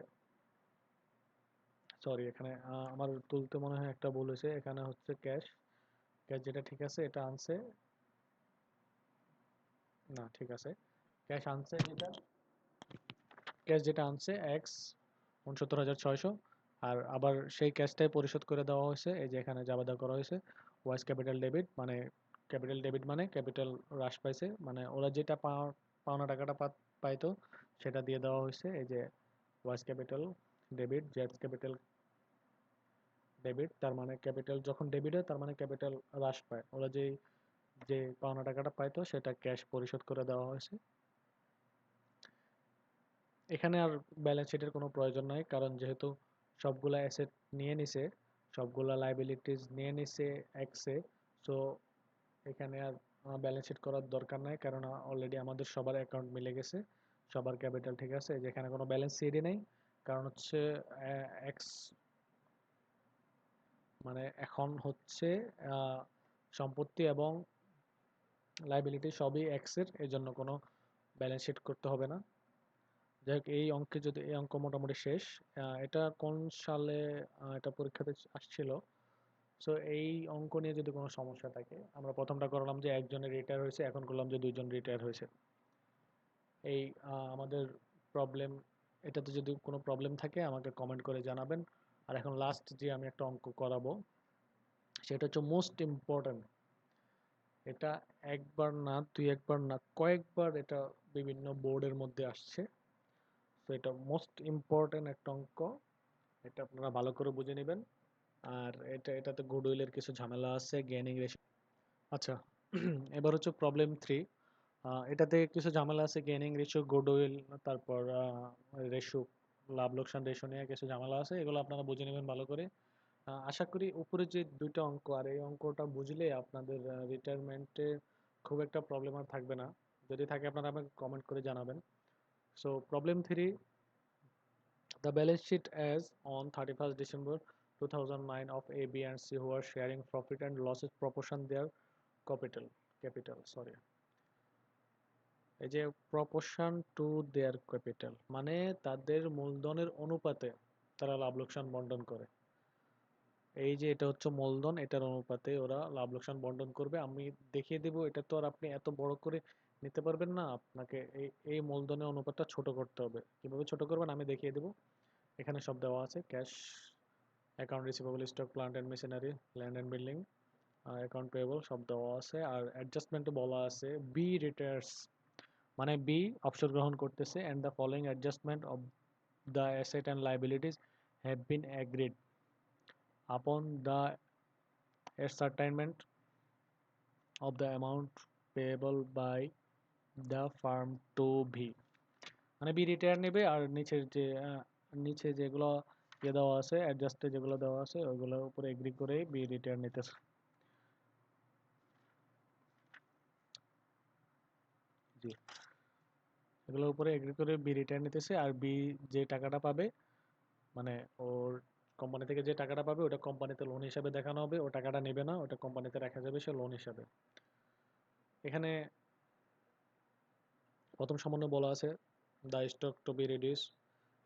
সরি এখানে আমার তুলতে মনে হয় একটা ভুল হয়েছে, এখানে হচ্ছে ক্যাশ ক্যাশ যেটা ঠিক আছে এটা আনছে, না ঠিক আছে, ক্যাশ আনছে যেটা ক্যাশ যেটা আনছে এক্স ৬৯,৬০০, আর আবার সেই ক্যাশটাই পরিশোধ করে দেওয়া হয়েছে, এই যে এখানে জাবেদা করা হয়েছে ওয়াইস ক্যাপিটাল ডেবিট মানে ক্যাপিটাল হ্রাস পাইছে, মানে ওরা যেটা পাওনা টাকাটা পাইতো সেটা দিয়ে দেওয়া হয়েছে, এই যে ওয়াইস ক্যাপিটাল ডেবিট জেডস ক্যাপিটাল ডেবিট, তার মানে ক্যাপিটাল যখন ডেবিট হয় তার মানে ক্যাপিটাল হ্রাস পায়, ওরা যে পাওনা টাকাটা পাইতো সেটা ক্যাশ পরিশোধ করে দেওয়া হয়েছে। এখানে আর ব্যালেন্স শিটের কোনো প্রয়োজন নাই, কারণ যেহেতু সবগুলা অ্যাসেট নিয়ে নিছে, সবগুলা লাইবিলিটিস নিয়ে নিছে এক্সে, সো এখানে আর ব্যালেন্স শিট করার দরকার নাই, কারণ অলরেডি আমাদের সবার অ্যাকাউন্ট মিলে গেছে, সবার ক্যাপিটাল ঠিক আছে, যেখানে কোনো ব্যালেন্স শিটই নেই, কারণ হচ্ছে এক্স মানে এখন হচ্ছে সম্পত্তি এবং লাইবিলিটি সবই এক্সের, এই জন্য কোনো ব্যালেন্স শিট করতে হবে না। যাই হোক এই অঙ্ক মোটামুটি শেষ। এটা কোন সালে এটা পরীক্ষাতে আসছিল, সো এই অঙ্ক নিয়ে যদি কোনো সমস্যা থাকে, আমরা প্রথমটা করলাম যে একজনের রিটায়ার হয়েছে, এখন করলাম যে দুইজন রিটায়ার হয়েছে, এই আমাদের প্রবলেম, এটাতে যদি কোনো প্রবলেম থাকে আমাকে কমেন্ট করে জানাবেন। আর এখন লাস্ট যে আমি একটা অঙ্ক করাবো সেটা হচ্ছে মোস্ট ইম্পর্ট্যান্ট, এটা একবার না দুই একবার না কয়েকবার এটা বিভিন্ন বোর্ডের মধ্যে আসছে, তো এটা মোস্ট ইম্পর্ট্যান্ট একটা অঙ্ক, এটা আপনারা ভালো করে বুঝে নেবেন। আর এটাতে গুডউইলের কিছু ঝামেলা আছে, গেইনিং রেশিও। আচ্ছা, এবার হচ্ছে প্রবলেম 3। এটাতে কিছু ঝামেলা আছে, গেইনিং রেশিও, গুডউইল, তারপর রেশিও, লাভ লোকসান রেশিও নিয়ে কিছু ঝামেলা আছে, এগুলো আপনারা বুঝে নেবেন ভালো করে। আশা করি উপরে যে দুইটা অঙ্ক আর এই অঙ্কটা বুঝলে আপনাদের রিটায়ারমেন্টে খুব একটা প্রবলেম আর থাকবে না, যদি থাকে আপনারা আমাকে কমেন্ট করে জানাবেন। So problem 3, the balance sheet as on 31st December 2009 of A, B and C who are sharing profit and losses proportion their capital sorry, এই যে proportion to their capital মানে তাদের মূলধনের অনুপাতে তারা লাভ লোকসান বন্টন করে। এই যে এটা হচ্ছে মূলধন, এটার অনুপাতে ওরা লাভ লোকসান বন্টন করবে। আমি দেখিয়ে দেব, এটা তো আর আপনি এত বড় করে নিতে পারবেন না, আপনাকে এই মূলধনের অনুপাতটা ছোট করতে হবে। কিভাবে ছোট করবেন আমি দেখিয়ে দেব। এখানে সব দেওয়া আছে, cash, account receivable, stock, plant and machinery, land and building, account payable সব দেওয়া আছে। আর অ্যাডজাস্টমেন্টে বলা আছে বি রিটায়ার্স মানে বি অবসর গ্রহণ করতেছে, and the following adjustment of the asset and liabilities have been agreed upon the ascertainment of the amount payable by the firm to V, মানে বি রিটায়ার নেবে, আর নিচে যেগুলো দেওয়া আছে অ্যাডজাস্টে যেগুলো দেওয়া আছে ওইগুলোর উপরে এগ্রি করে বি রিটায়ার নিতেছে। জি, এগুলোর উপরে এগ্রি করে বি রিটায়ার নিতেছে, আর বি যে টাকাটা পাবে মানে ওর কোম্পানি থেকে যে টাকাটা পাবে ওটা কোম্পানিতে লোন হিসাবে দেখানো হবে, ও টাকাটা নেবে না, ওটা কোম্পানিতে রাখা যাবে সে লোন হিসাবে। এখানে প্রথম সামান্য বলা আছে the stock to be reduce,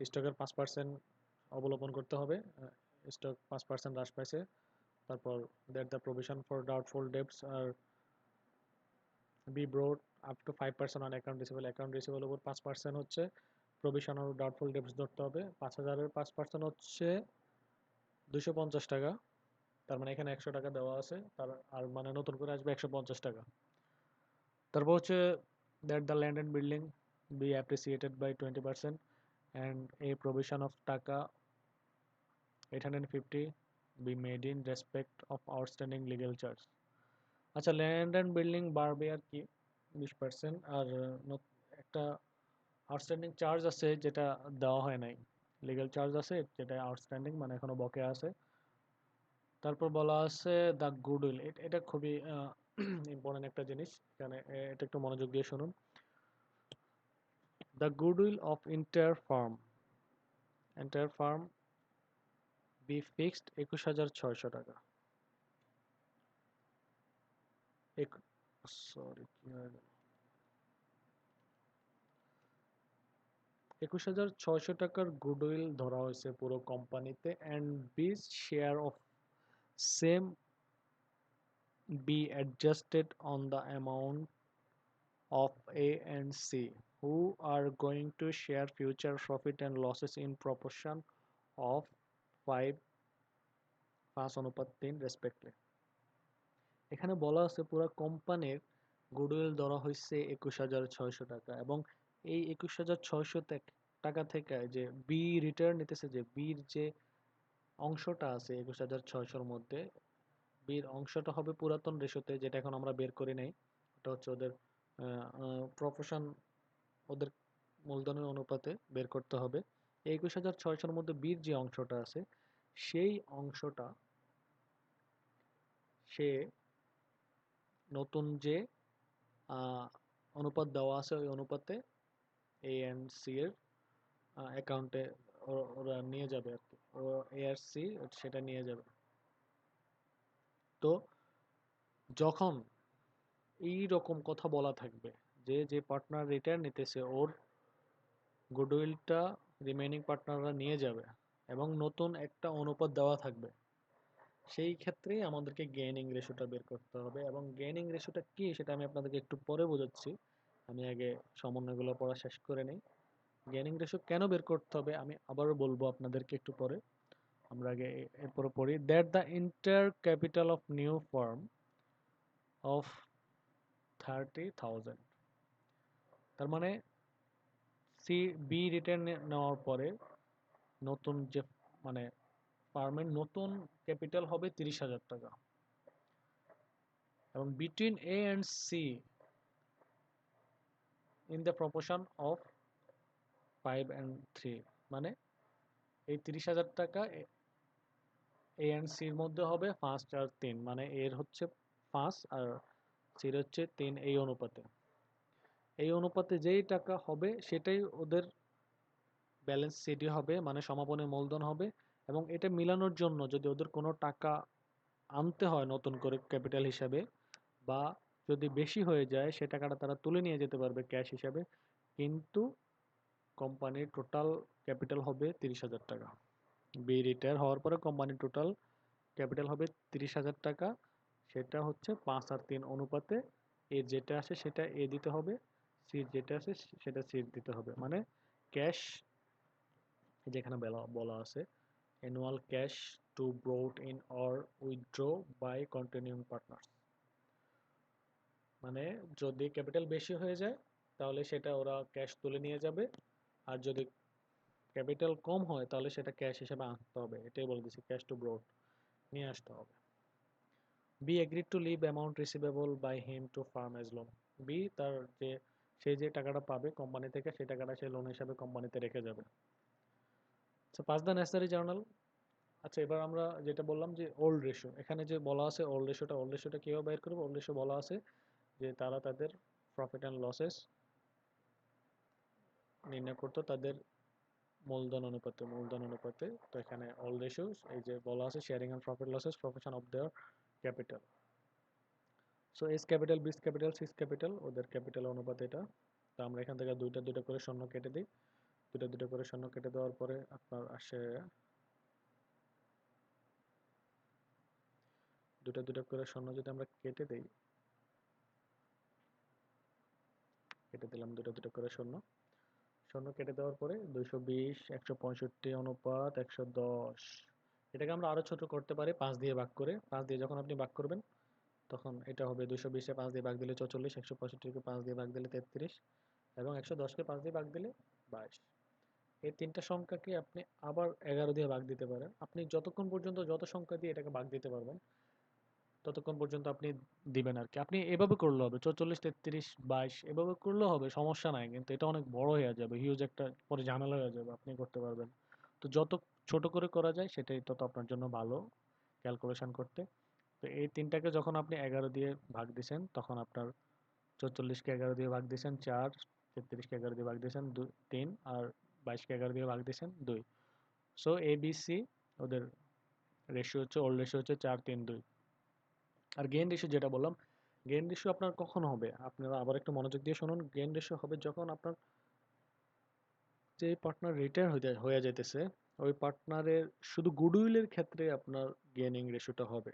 স্টকের 5% অবলোপন করতে হবে, স্টক 5% হ্রাস পাইছে। তারপর that the provision for doubtful debts are be brought up to 5% on account receivable উপর 5% হচ্ছে প্রভিশন অর ডাউটফুল ডেবটস ধরতে হবে। 5,000-এর 5% হচ্ছে 250 টাকা, তার মানে এখানে 100 টাকা দেওয়া আছে, তার আর মানে নতুন করে আসবে 150 টাকা। তারপর হচ্ছে that the land and building be appreciated by 20% and a provision of টাকা 850 be made in respect of outstanding legal charge। আচ্ছা, ল্যান্ড অ্যান্ড বিল্ডিং বাড়বে আর কি 20%, আর একটা আউটস্ট্যান্ডিং চার্জ আছে যেটা দেওয়া হয় নাই, লিগ্যাল চার্জ আছে যেটা আউটস্ট্যান্ডিং মানে এখনো বকেয়া আছে। তারপর বলা আছে দ্য গুডউইল, এটা খুবই ইম্পর্টেন্ট একটা জিনিস, এখানে এটা একটু মনোযোগ দিয়ে শুনুন। The goodwill of entire farm be fixed 21,600 টাকা। সরি, কি হয়ে গেল, 21,600 টাকার গুডউইল ধরা হয়েছে পুরো কোম্পানিতে, অ্যান্ড বিস share of same be adjusted on the amount of A and C, who are going to share future profit and losses in proportion of 5 5:3 respectively. এখানে বলা আছে পুরো কোম্পানির গুডউইল ধরা হয়েছে 21,600 টাকা, এবং এই 21,600 টাকা থেকে যে বি রিটার্ন নিতেছে, যে বির যে অংশটা আছে 21,600-র মধ্যে, বির অংশটা হবে পুরাতন রেশোতে, যেটা এখন আমরা বের করি নাই। এটা হচ্ছে ওদের প্রফেশন, ওদের মূলধনের অনুপাতে বের করতে হবে। 21,600-র মধ্যে বির যে অংশটা আছে, সেই অংশটা সে নতুন যে অনুপাত দেওয়া আছে ওই অনুপাতে এ এন্ড সি এর অ্যাকাউন্টে ওরা নিয়ে যাবে আর কি, ও এ আর সি সেটা নিয়ে যাবে। তো যখন এই রকম কথা বলা থাকবে যে যে পার্টনার রিটার্ন নিতেছে ওর গুডউইলটা রিমেইনিং পার্টনাররা নিয়ে যাবে এবং নতুন একটা অনুপাত দেওয়া থাকবে, সেই ক্ষেত্রেই আমাদেরকে গেইনিং রেশোটা বের করতে হবে। এবং গেইনিং রেশোটা কি সেটা আমি আপনাদেরকে একটু পরে বোঝাচ্ছি, আমি আগে সমন্বয়গুলো পড়া শেষ করে নিই। গেইনিং রেশো কেন বের করতে হবে আমি আবারও বলবো আপনাদেরকে একটু পরে, আমরা আগে এরপরে পড়ি। That the inter capital of new farm of 30,000, তার মানে সি বি রিটার্ন নেওয়ার পরে নতুন যে মানে ফার্মের নতুন ক্যাপিটাল হবে 30,000 টাকা, এবং between A and C in the proportion of 5 and 3, মানে এই 30,000 টাকা এ অ্যান্ড সির মধ্যে হবে 5 আর 3, মানে এর হচ্ছে 5 আর সির হচ্ছে 3, এই অনুপাতে যেই টাকা হবে সেটাই ওদের ব্যালেন্স সিটি হবে, মানে সমাপনী মূলধন হবে। এবং এটা মিলানোর জন্য যদি ওদের কোনো টাকা আনতে হয় নতুন করে ক্যাপিটাল হিসাবে, বা যদি বেশি হয়ে যায় সে টাকাটা তারা তুলে নিয়ে যেতে পারবে ক্যাশ হিসাবে, কিন্তু কোম্পানির টোটাল ক্যাপিটাল হবে 30,000 টাকা। বি রিটায়ার হওয়ার পরে কোম্পানির টোটাল ক্যাপিটাল হবে 30,000 টাকা, সেটা হচ্ছে 5 আর 3 অনুপাতে, এর যেটা আসে সেটা এ দিতে হবে, সির যেটা আসে সেটা সির দিতে হবে, মানে ক্যাশ যেখানে বলা আছে annual cash to brought in or withdraw by continuing partners, মানে যদি ক্যাপিটাল বেশি হয়ে যায় তাহলে সেটা ওরা ক্যাশ তুলে নিয়ে যাবে, আর যদি ক্যাপিটাল কম হয় তাহলে সেটা ক্যাশ হিসেবে আনতে হবে, এটাই বলে দিচ্ছি, ক্যাশ টু ব্রোড নিয়ে আসতে হবে। B agreed to leave amount receivable by him to firm as loan, B তার যে সে যে টাকাটা পাবে কোম্পানি থেকে সেই টাকাটা সে লোন হিসাবে কোম্পানিতে রেখে যাবে। So pass the necessary journal. আচ্ছা, এবার আমরা যেটা বললাম যে ওল্ড রেশিও, এখানে যে বলা আছে ওল্ড রেশিওটা কীভাবে বের করবো, ওল্ড রেশিও বলা আছে যে তারা তাদের প্রফিট অ্যান্ড লসেস নির্ণয় করতো তাদের মূলধন অনুপাতে। তো এখানে অল রেশিওস এই যে বলা আছে sharing and profit losses proportion of their capital. So S capital, বিস ক্যাপিটাল, সিস ক্যাপিটাল, ওদের ক্যাপিটাল অনুপাত এটা। তো আমরা এখান থেকে দুইটা দুইটা করে শূন্য কেটে দিই, দুইটা দুইটা করে শূন্য কেটে দেওয়ার পরে আপনার আসে দুটা দুটা করে শূন্য যদি আমরা কেটে দিই, কেটে দিলাম দুটা দুটা করে শূন্য, শূন্য কেটে দেওয়ার পরে 220, 165 অনুপাত 110, এটাকে আমরা আরো ছোট করতে পারি 5 দিয়ে ভাগ করে। 5 দিয়ে যখন আপনি ভাগ করবেন তখন এটা হবে 220-এ 5 দিয়ে ভাগ দিলে 44, 165-কে 5 দিয়ে ভাগ দিলে 33, এবং 110-কে 5 দিয়ে ভাগ দিলে 22। এই তিনটা সংখ্যাকে আপনি আবার 11 দিয়ে ভাগ দিতে পারেন, আপনি যতক্ষণ পর্যন্ত যত সংখ্যা দিয়ে এটাকে ভাগ দিতে পারবেন ততক্ষণ পর্যন্ত আপনি দিবেন আর কি। আপনি এভাবে করলে হবে 44, 33, 22 এভাবে করলেও হবে, সমস্যা নাই। কিন্তু এটা অনেক বড় হয়ে যাবে, হিউজ একটা পরে ঝামেলা হয়ে যাবে, আপনি করতে পারবেন। তো যত ছোট করে করা যায় সেটাই তত আপনার জন্য ভালো ক্যালকুলেশন করতে। তো এই তিনটাকে যখন আপনি 11 দিয়ে ভাগ দিছেন, তখন আপনার 44-কে 11 দিয়ে ভাগ দিছেন 4, 33-কে 11 দিয়ে ভাগ দিছেন 3, আর 22-কে 11 দিয়ে ভাগ দিছেন 2। সো এবিসি ওদের রেশিও হচ্ছে, ওল্ড রেশিও হচ্ছে 4, 3, 2। আর গেইন রেশিও যেটা বললাম, গেইন রেশিও আপনার কখন হবে, আপনারা আবার একটু মনোযোগ দিয়ে শুনুন। গেইন রেশিও হবে যখন আপনার যে পার্টনার রিটায়ার হয়ে যাইতেছে, ওই পার্টনারের শুধু গুডউইলের ক্ষেত্রে আপনার গেইনিং রেশিওটা হবে।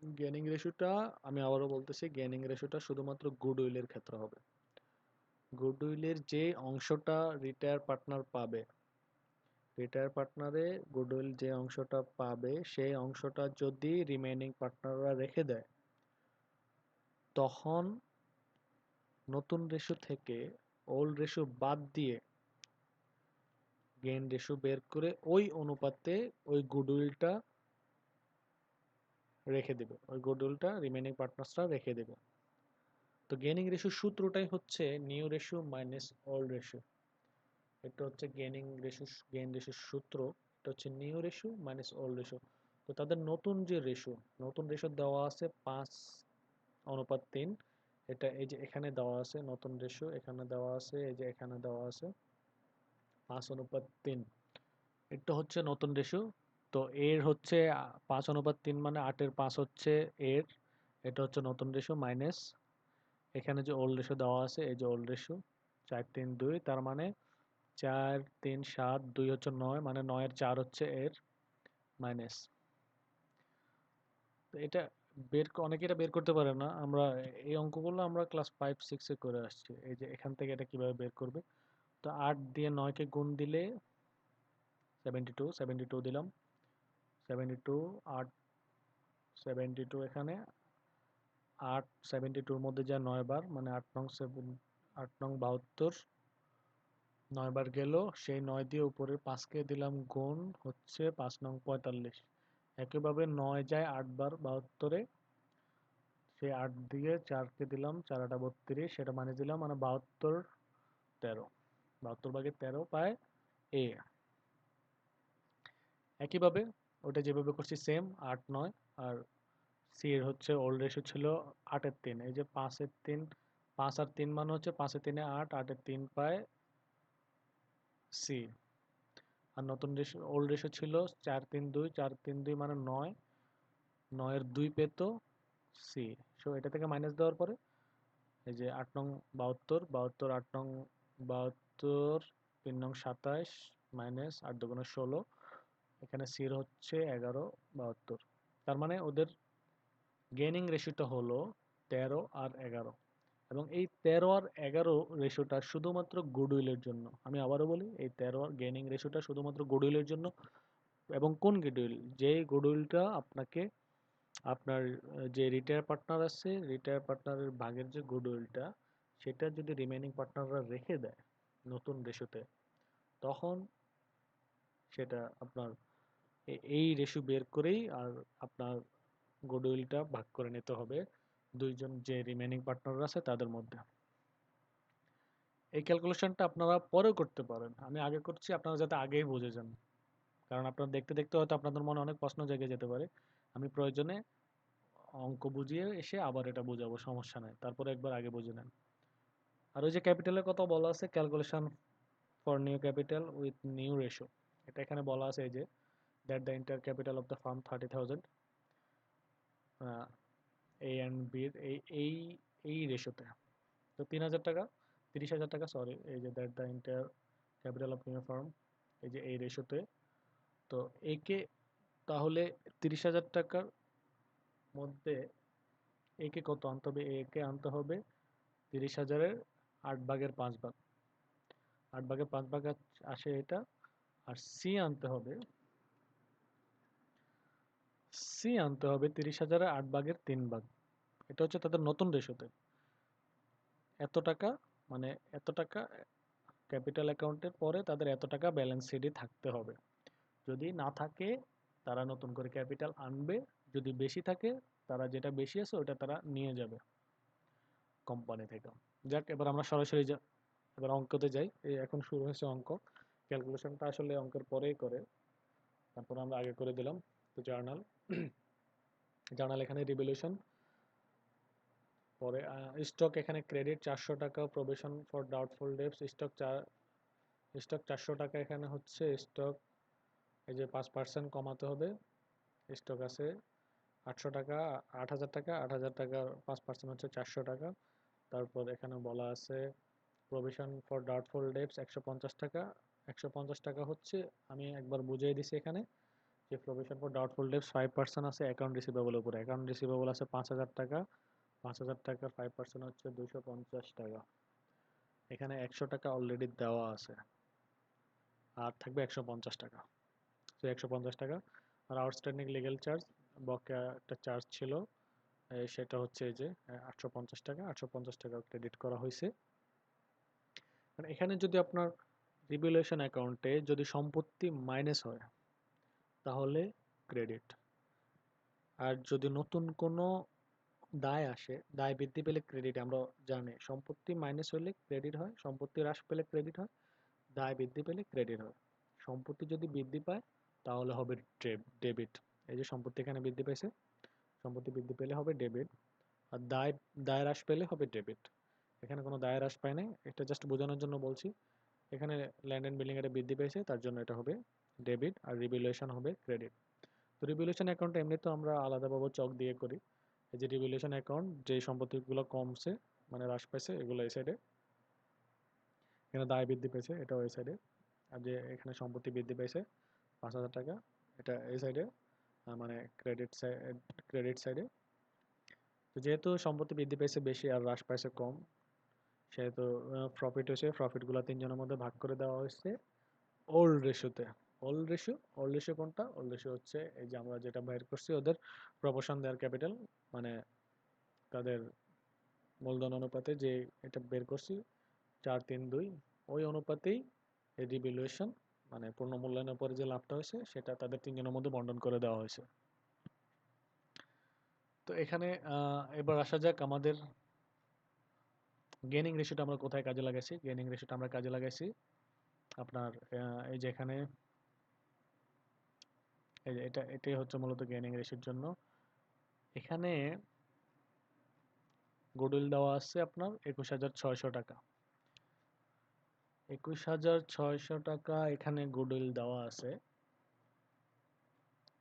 গেইনিং রেশিওটা, আমি আবারও বলতেছি, গেইনিং রেশিওটা শুধুমাত্র গুডউইলের ক্ষেত্রে হবে। গুডউইলের যে অংশটা রিটায়ার পার্টনার পাবে, রিটায়ার পার্টনারে গুডউইল যে অংশটা পাবে, সেই অংশটা যদি রিমেইনিং পার্টনাররা রেখে দেয়, তখন নতুন রেশিও থেকে ওল্ড রেশিও বাদ দিয়ে গেইন রেশিও বের করে ওই অনুপাতে ওই গুডউইলটা রেখে দেবে, ওই গুডউইলটা রিমেইনিং পার্টনার্সরা রেখে দেবে। তো গেইনিং রেশিও সূত্রটাই হচ্ছে new ratio minus old ratio. এটা হচ্ছে গেইন রেশিওর সূত্র। এটা হচ্ছে new ratio minus old ratio. তো তাদের নতুন রেশিও দেওয়া আছে 5:3। এটা এই যে এখানে দেওয়া আছে নতুন রেশিও, এখানে দেওয়া আছে, এই যে এখানে দেওয়া আছে 5:3। এটা হচ্ছে নতুন রেশিও। তো এর হচ্ছে 5:3 মানে 8-এর 5 হচ্ছে এর, এটা হচ্ছে নতুন রেশিও মাইনাস এখানে যে ওল্ড রেশিও দেওয়া আছে, এই যে ওল্ড রেশিও 4, 3, 2, তার মানে 4, 3, 7, 2 হচ্ছে 9, মানে 9-এর 4 হচ্ছে এর মাইনাস। তো এটা অনেকে এটা বের করতে পারে না। আমরা এই অঙ্কগুলো আমরা ক্লাস 5, 6-এ করে আসছি। এই যে এখান থেকে এটা কিভাবে বের করবে। তো 8 দিয়ে 9-কে গুণ দিলে 72 দিলাম, 72, 8, 72 এখানে 8, 72-র মধ্যে যায় 9 বার, মানে 8 নং 72, 9 বার গেল। সেই 9 দিয়ে উপরের 5-কে দিলাম গুণ, হচ্ছে 5 নং 45। একইভাবে 9 যায় 8 বার 72-এ, সেই 8 দিয়ে 4-কে দিলাম, 4 8 32, সেটা মানে দিলাম, মানে 72, 13, 72/13 পায় এ। একইভাবে ওটা যেভাবে করছি সেম 8, 9, আর সি এর হচ্ছে ওল্ড রেশিও ছিল 8-এর 3। এই যে 5-এর 3, 5 আর 3 মানে হচ্ছে 5-এ 3-এ 8, 8-এর 3 পায় সি। আর নতুন রেশিও ওল্ড রেশিও ছিল 4, 3, 2, 4, 3, 2 মানে 9, 9-এর 2 পেত সি। সো এটা থেকে মাইনাস দেওয়ার পরে এই যে 8 নং 72, 72, 8 নং 72, 3 নং 27, মাইনাস 8 দুগুণে 16, এখানে সির হচ্ছে 11, 72। তার মানে ওদের গেইনিং রেশিওটা হলো 13 আর 11, এবং এই 13 আর 11 রেশিওটা শুধুমাত্র গুডউইলের জন্য। আমি আবারও বলি, এই 13 আর গেইনিং রেশিওটা শুধুমাত্র গুডউইলের জন্য। এবং কোন গুডউইল? যেই গুডউইলটা আপনাকে আপনার যে রিটায়ার পার্টনার আছে, রিটায়ার পার্টনারের ভাগের যে গুডউইলটা, সেটা যদি রিমেইনিং পার্টনাররা রেখে দেয় নতুন রেশিওতে, তখন সেটা আপনার এই রেশিও বের করেই আর আপনার গুডউইলটা ভাগ করে নিতে হবে দুইজন যে রিমেইনিং পার্টনার আছে তাদের মধ্যে। এই ক্যালকুলেশনটা আপনারা পরেও করতে পারেন, আমি আগে করছি আপনারা যাতে আগেই বুঝে যান। কারণ আপনারা দেখতে দেখতে হয়তো আপনাদের মনে অনেক প্রশ্ন জেগে যেতে পারে। আমি প্রয়োজনে অঙ্ক বুঝিয়ে এসে আবার এটা বোঝাবো, সমস্যা নাই, তারপরে একবার আগে বুঝে নেন। আর ওই যে ক্যাপিটালের কথা বলা আছে, calculation for new capital with new ratio, এটা এখানে বলা আছে এই যে that the inter capital of the farm 30,000 A and বির এই এই রেশিওতে। তো 3,000 টাকা, 30,000 টাকা, সরি, এই যে that the inter capital of new farm, এই যে এই রেশিওতে। তো একে তাহলে 30,000 টাকার মধ্যে একে কত আনতে হবে? একে আনতে হবে 30,000-এর 8/5 ভাগ। 8/5 ভাগ আসে এটা। আর সি আনতে হবে 30,000-এর 8/3 ভাগ। এটা হচ্ছে তাদের নতুন রেশোতে। এত টাকা, মানে এত টাকা ক্যাপিটাল অ্যাকাউন্টের পরে তাদের এত টাকা ব্যালেন্স শিটে থাকতে হবে। যদি না থাকে তারা নতুন করে ক্যাপিটাল আনবে, যদি বেশি থাকে তারা যেটা বেশি আছে ওটা তারা নিয়ে যাবে কোম্পানি থেকে। যাক, এবার আমরা সরাসরি এবার অঙ্কতে যাই। এই এখন শুরু হয়েছে অঙ্ক। ক্যালকুলেশনটা আসলে অঙ্কের পরেই করে, তারপর আমরা আগে করে দিলাম। তো জার্নাল জার্নাল এখানে রিভ্যালুয়েশন, পরে স্টক এখানে ক্রেডিট 400 টাকা, provision for doubtful dates stock 400 টাকা, এখানে হচ্ছে স্টক এই যে 5% কমাতে হবে। স্টক আছে 800 টাকা, 8000 টাকা, 8000 টাকার 5% হচ্ছে 400 টাকা। তারপর এখানে বলা আছে প্রভিশন ফর ডাউটফুল ডেটস 150 টাকা। 150 টাকা হচ্ছে, আমি একবার বুঝিয়ে দিছি এখানে, যে প্রভিশন ফর ডাউটফুল ডেটস 5% আছে অ্যাকাউন্ট রিসিভেবল উপরে। অ্যাকাউন্ট রিসিভেবল আছে 5000 টাকা, 5000 টাকার 5% হচ্ছে 250 টাকা। এখানে 100 টাকা অলরেডি দেওয়া আছে, আর থাকবে 150 টাকা। তো 150 টাকা। আর আউটস্ট্যান্ডিং লিগ্যাল চার্জ, বকেয়া একটা চার্জ ছিল, সেটা হচ্ছে এই যে 850 টাকা। 850 টাকা ক্রেডিট করা হয়েছে। মানে এখানে যদি আপনার রিভ্যালুয়েশন অ্যাকাউন্টে যদি সম্পত্তি মাইনাস হয় তাহলে ক্রেডিট, আর যদি নতুন কোনো দায় আসে, দায় বৃদ্ধি পেলে ক্রেডিট। আমরা জানি সম্পত্তি মাইনাস হলে ক্রেডিট হয়, সম্পত্তি হ্রাস পেলে ক্রেডিট হয়, দায় বৃদ্ধি পেলে ক্রেডিট হয়। সম্পত্তি যদি বৃদ্ধি পায় তাহলে হবে ডেবিট। এই যে সম্পত্তি এখানে বৃদ্ধি পেয়েছে, সম্পত্তি বৃদ্ধি পেলে হবে ডেবিট, আর দায় হ্রাস পেলে হবে ডেবিট। এখানে কোনো দায় হ্রাস পায় নাই, এটা জাস্ট বোঝানোর জন্য বলছি। এখানে ল্যান্ড অ্যান্ড বিল্ডিং এটা বৃদ্ধি পেয়েছে, তার জন্য এটা হবে ডেবিট, আর রিভ্যালুয়েশন হবে ক্রেডিট। তো রিভ্যালুয়েশন অ্যাকাউন্ট এমনি তো আমরা আলাদাভাবে চক দিয়ে করি। এই যে রিভ্যালুয়েশন অ্যাকাউন্ট, যে সম্পত্তিগুলো কমছে মানে হ্রাস পাইছে এগুলো এই সাইডে, এখানে দায় বৃদ্ধি পেয়েছে এটা ওই সাইডে, আর যে এখানে সম্পত্তি বৃদ্ধি পেয়েছে 5000 টাকা, এটা এই সাইডে, মানে ক্রেডিট সাইডে। তো যেহেতু সম্পত্তি বৃদ্ধি পেয়েছে বেশি আর হ্রাস পাইছে কম, সেহেতু প্রফিট হয়েছে, প্রফিটগুলো তিনজনের মধ্যে ভাগ করে দেওয়া হয়েছে ওল্ড রেশিওতে। ওল্ড রেশিও কোনটা? ওল্ড রেশিও হচ্ছে এই যে আমরা যেটা বের করছি ওদের প্রপোর্শন দেয়ার ক্যাপিটাল, মানে তাদের মূলধন অনুপাতে, যে এটা বের করছি 4-3-2, ওই অনুপাতেই এই রিভ্যালুয়েশন মানে পূর্ণ মূল্যায়নের পরে যে লাভটা হয়েছে সেটা তাদের তিনজনের মধ্যে বন্টন করে দেওয়া হয়েছে। তো এখানে এবার আসা যাক আমাদের গেনিং রেশিওটা আমরা কোথায় কাজে লাগাইছি। গেনিং রেশিওটা আমরা কাজে লাগাইছি আপনার এই যে এখানে, এই যে এটাই হচ্ছে মূলত গেনিং রেশিওর জন্য। এখানে গুডউইল দেওয়া আছে আপনার 21600 টাকা। 21600 টাকা এখানে গুডউইল দেওয়া আছে,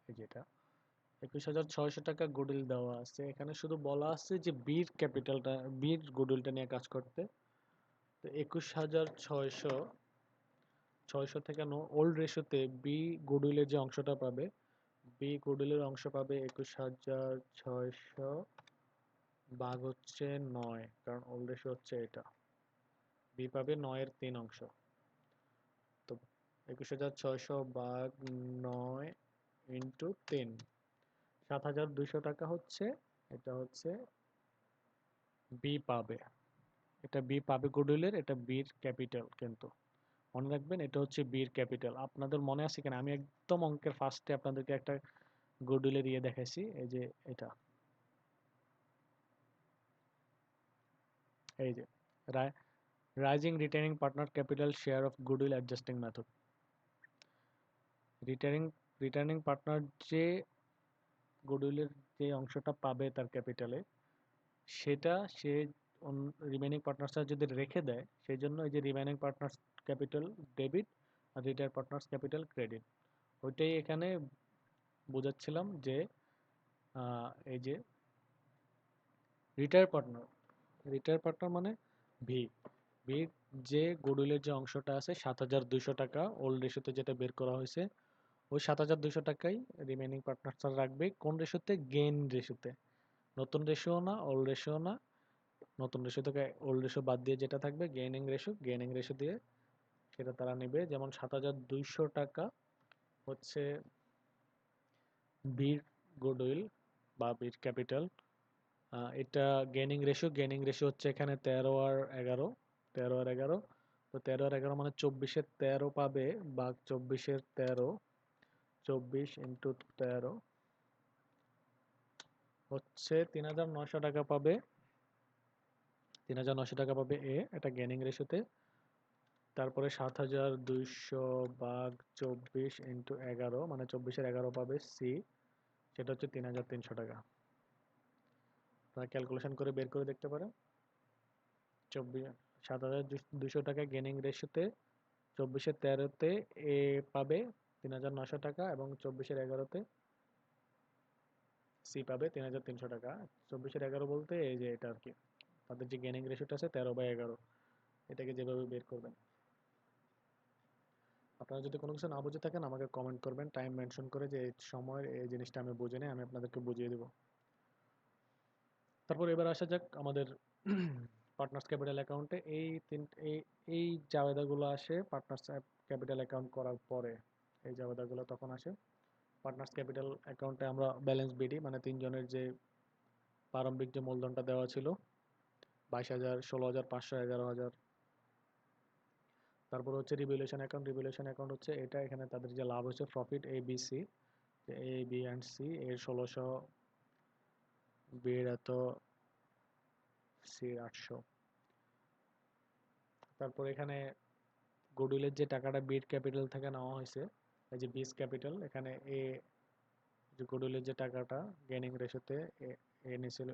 এই যেটা 21600 টাকা গুডউইল দেওয়া আছে। এখানে শুধু বলা আছে যে বীর ক্যাপিটালটা, বীর গুডউইলটা নিয়ে কাজ করতে। তো 21600 থেকে ওল্ড রেশিওতে বি গুডউইলের যে অংশটা পাবে, বি গুডউইলের অংশ পাবে 21600 ভাগ হচ্ছে 9, কারণ ওল্ড রেশিও হচ্ছে এটা। বি পাবে 9/3 তো 21600 ভাগ 9 ইন্টু 3, 7200 টাকা হচ্ছে, এটা হচ্ছে বি পাবে। এটা বি পাবে গুডউইলের, এটা বির ক্যাপিটাল, কিন্তু মনে রাখবেন এটা হচ্ছে বির ক্যাপিটাল। আপনাদের মনে আছে কিনা, আমি একদম অঙ্কের ফার্স্টে আপনাদেরকে একটা গুডউইলের ইয়ে দেখাইছি, এই যে এটা, এই যে rising retaining partner capital share of goodwill adjusting method. Retaining returning partner যে গুডউইলের যে অংশটা পাবে তার ক্যাপিটালে, সেটা সে রিমেনিং পার্টনার্সরা যদি রেখে দেয়, সেই জন্য এই যে রিমেনিং পার্টনার্স ক্যাপিটাল ডেবিট আর রিটায়ার পার্টনার্স ক্যাপিটাল ক্রেডিট, ওইটাই এখানে বোঝাচ্ছিলাম যে এই যে রিটায়ার পার্টনার মানে ভি ভি যে গুডউইলের যে অংশটা আছে 7200 টাকা ওল্ড রেশিওতে যেটা বের করা হয়েছে, ওই 7200 টাকাই রিমেনিং পার্টনার্সরা রাখবে। কোন রেশিওতে? গেইন রেশিওতে। নতুন রেশিও না, ওল্ড রেশিও না। নতুন রেশিও থেকে ওল্ড রেশিও বাদ দিয়ে যেটা থাকবে গেইনিং রেশিও দিয়ে সেটা তারা নেবে। যেমন 7200 টাকা হচ্ছে বীর গুডউইল বা বীর ক্যাপিটাল, এটা গেইনিং রেশিও হচ্ছে এখানে 13 আর 11, 13 আর 11। তো 13 আর 11 মানে 24-এর 13 পাবে, বাঘ 24-এর 13, 24 ইন্টু 13 হচ্ছে 3,900 টাকা পাবে। 3,900 টাকা পাবে এ, এটা গেনিং রেশিওতে। তারপরে 7,200 ভাগ 24 ইন্টু 11, মানে 24-এর 11 পাবে সি, সেটা হচ্ছে 3,300 টাকা। আপনারা ক্যালকুলেশন করে বের করে দেখতে পারেন। 7,200 টাকা গেনিং রেশিওতে, 24-এর 13-তে এ পাবে 3,900 টাকা এবং 24-এর 11-তে সি পাবে 3,300 টাকা। 24-এর 11 বলতে এই যে এটা আর কি, তাদের যে গেনিং রেশিওটা আছে 13/11, এটাকে যেভাবে বের করবেন। আপনারা যদি কোনো কিছু না বুঝে থাকেন আমাকে কমেন্ট করবেন টাইম মেনশন করে, যে এই সময়ের এই জিনিসটা আমি বুঝে নেই, আমি আপনাদেরকে বুঝিয়ে দেবো। তারপর এবার আসা যাক আমাদের পার্টনার্স ক্যাপিটাল অ্যাকাউন্টে। এই জাবেদাগুলো আসে পার্টনার্স ক্যাপিটাল অ্যাকাউন্ট করার পরে, এই জাবেদাগুলো তখন আসে পার্টনার্স ক্যাপিটাল অ্যাকাউন্টে। আমরা ব্যালেন্স বিডি মানে তিনজনের যে প্রারম্ভিক যে মূলধনটা দেওয়া ছিল 22,000, 16,500, 11,000। তারপর হচ্ছে রিভ্যালুয়েশন অ্যাকাউন্ট। রিভ্যালুয়েশন অ্যাকাউন্ট হচ্ছে এটা, এখানে তাদের যে লাভ হচ্ছে profit A B C, A B and C এর 1600, বি এর এত, সি এর 800। তারপর এখানে গুডউইলের যে টাকাটা বিড ক্যাপিটাল থেকে নেওয়া হয়েছে, এই যে বিস ক্যাপিটাল, এখানে এ যে গুডউইলের যে টাকাটা গেনিং রেশোতে এ নিয়েছিল,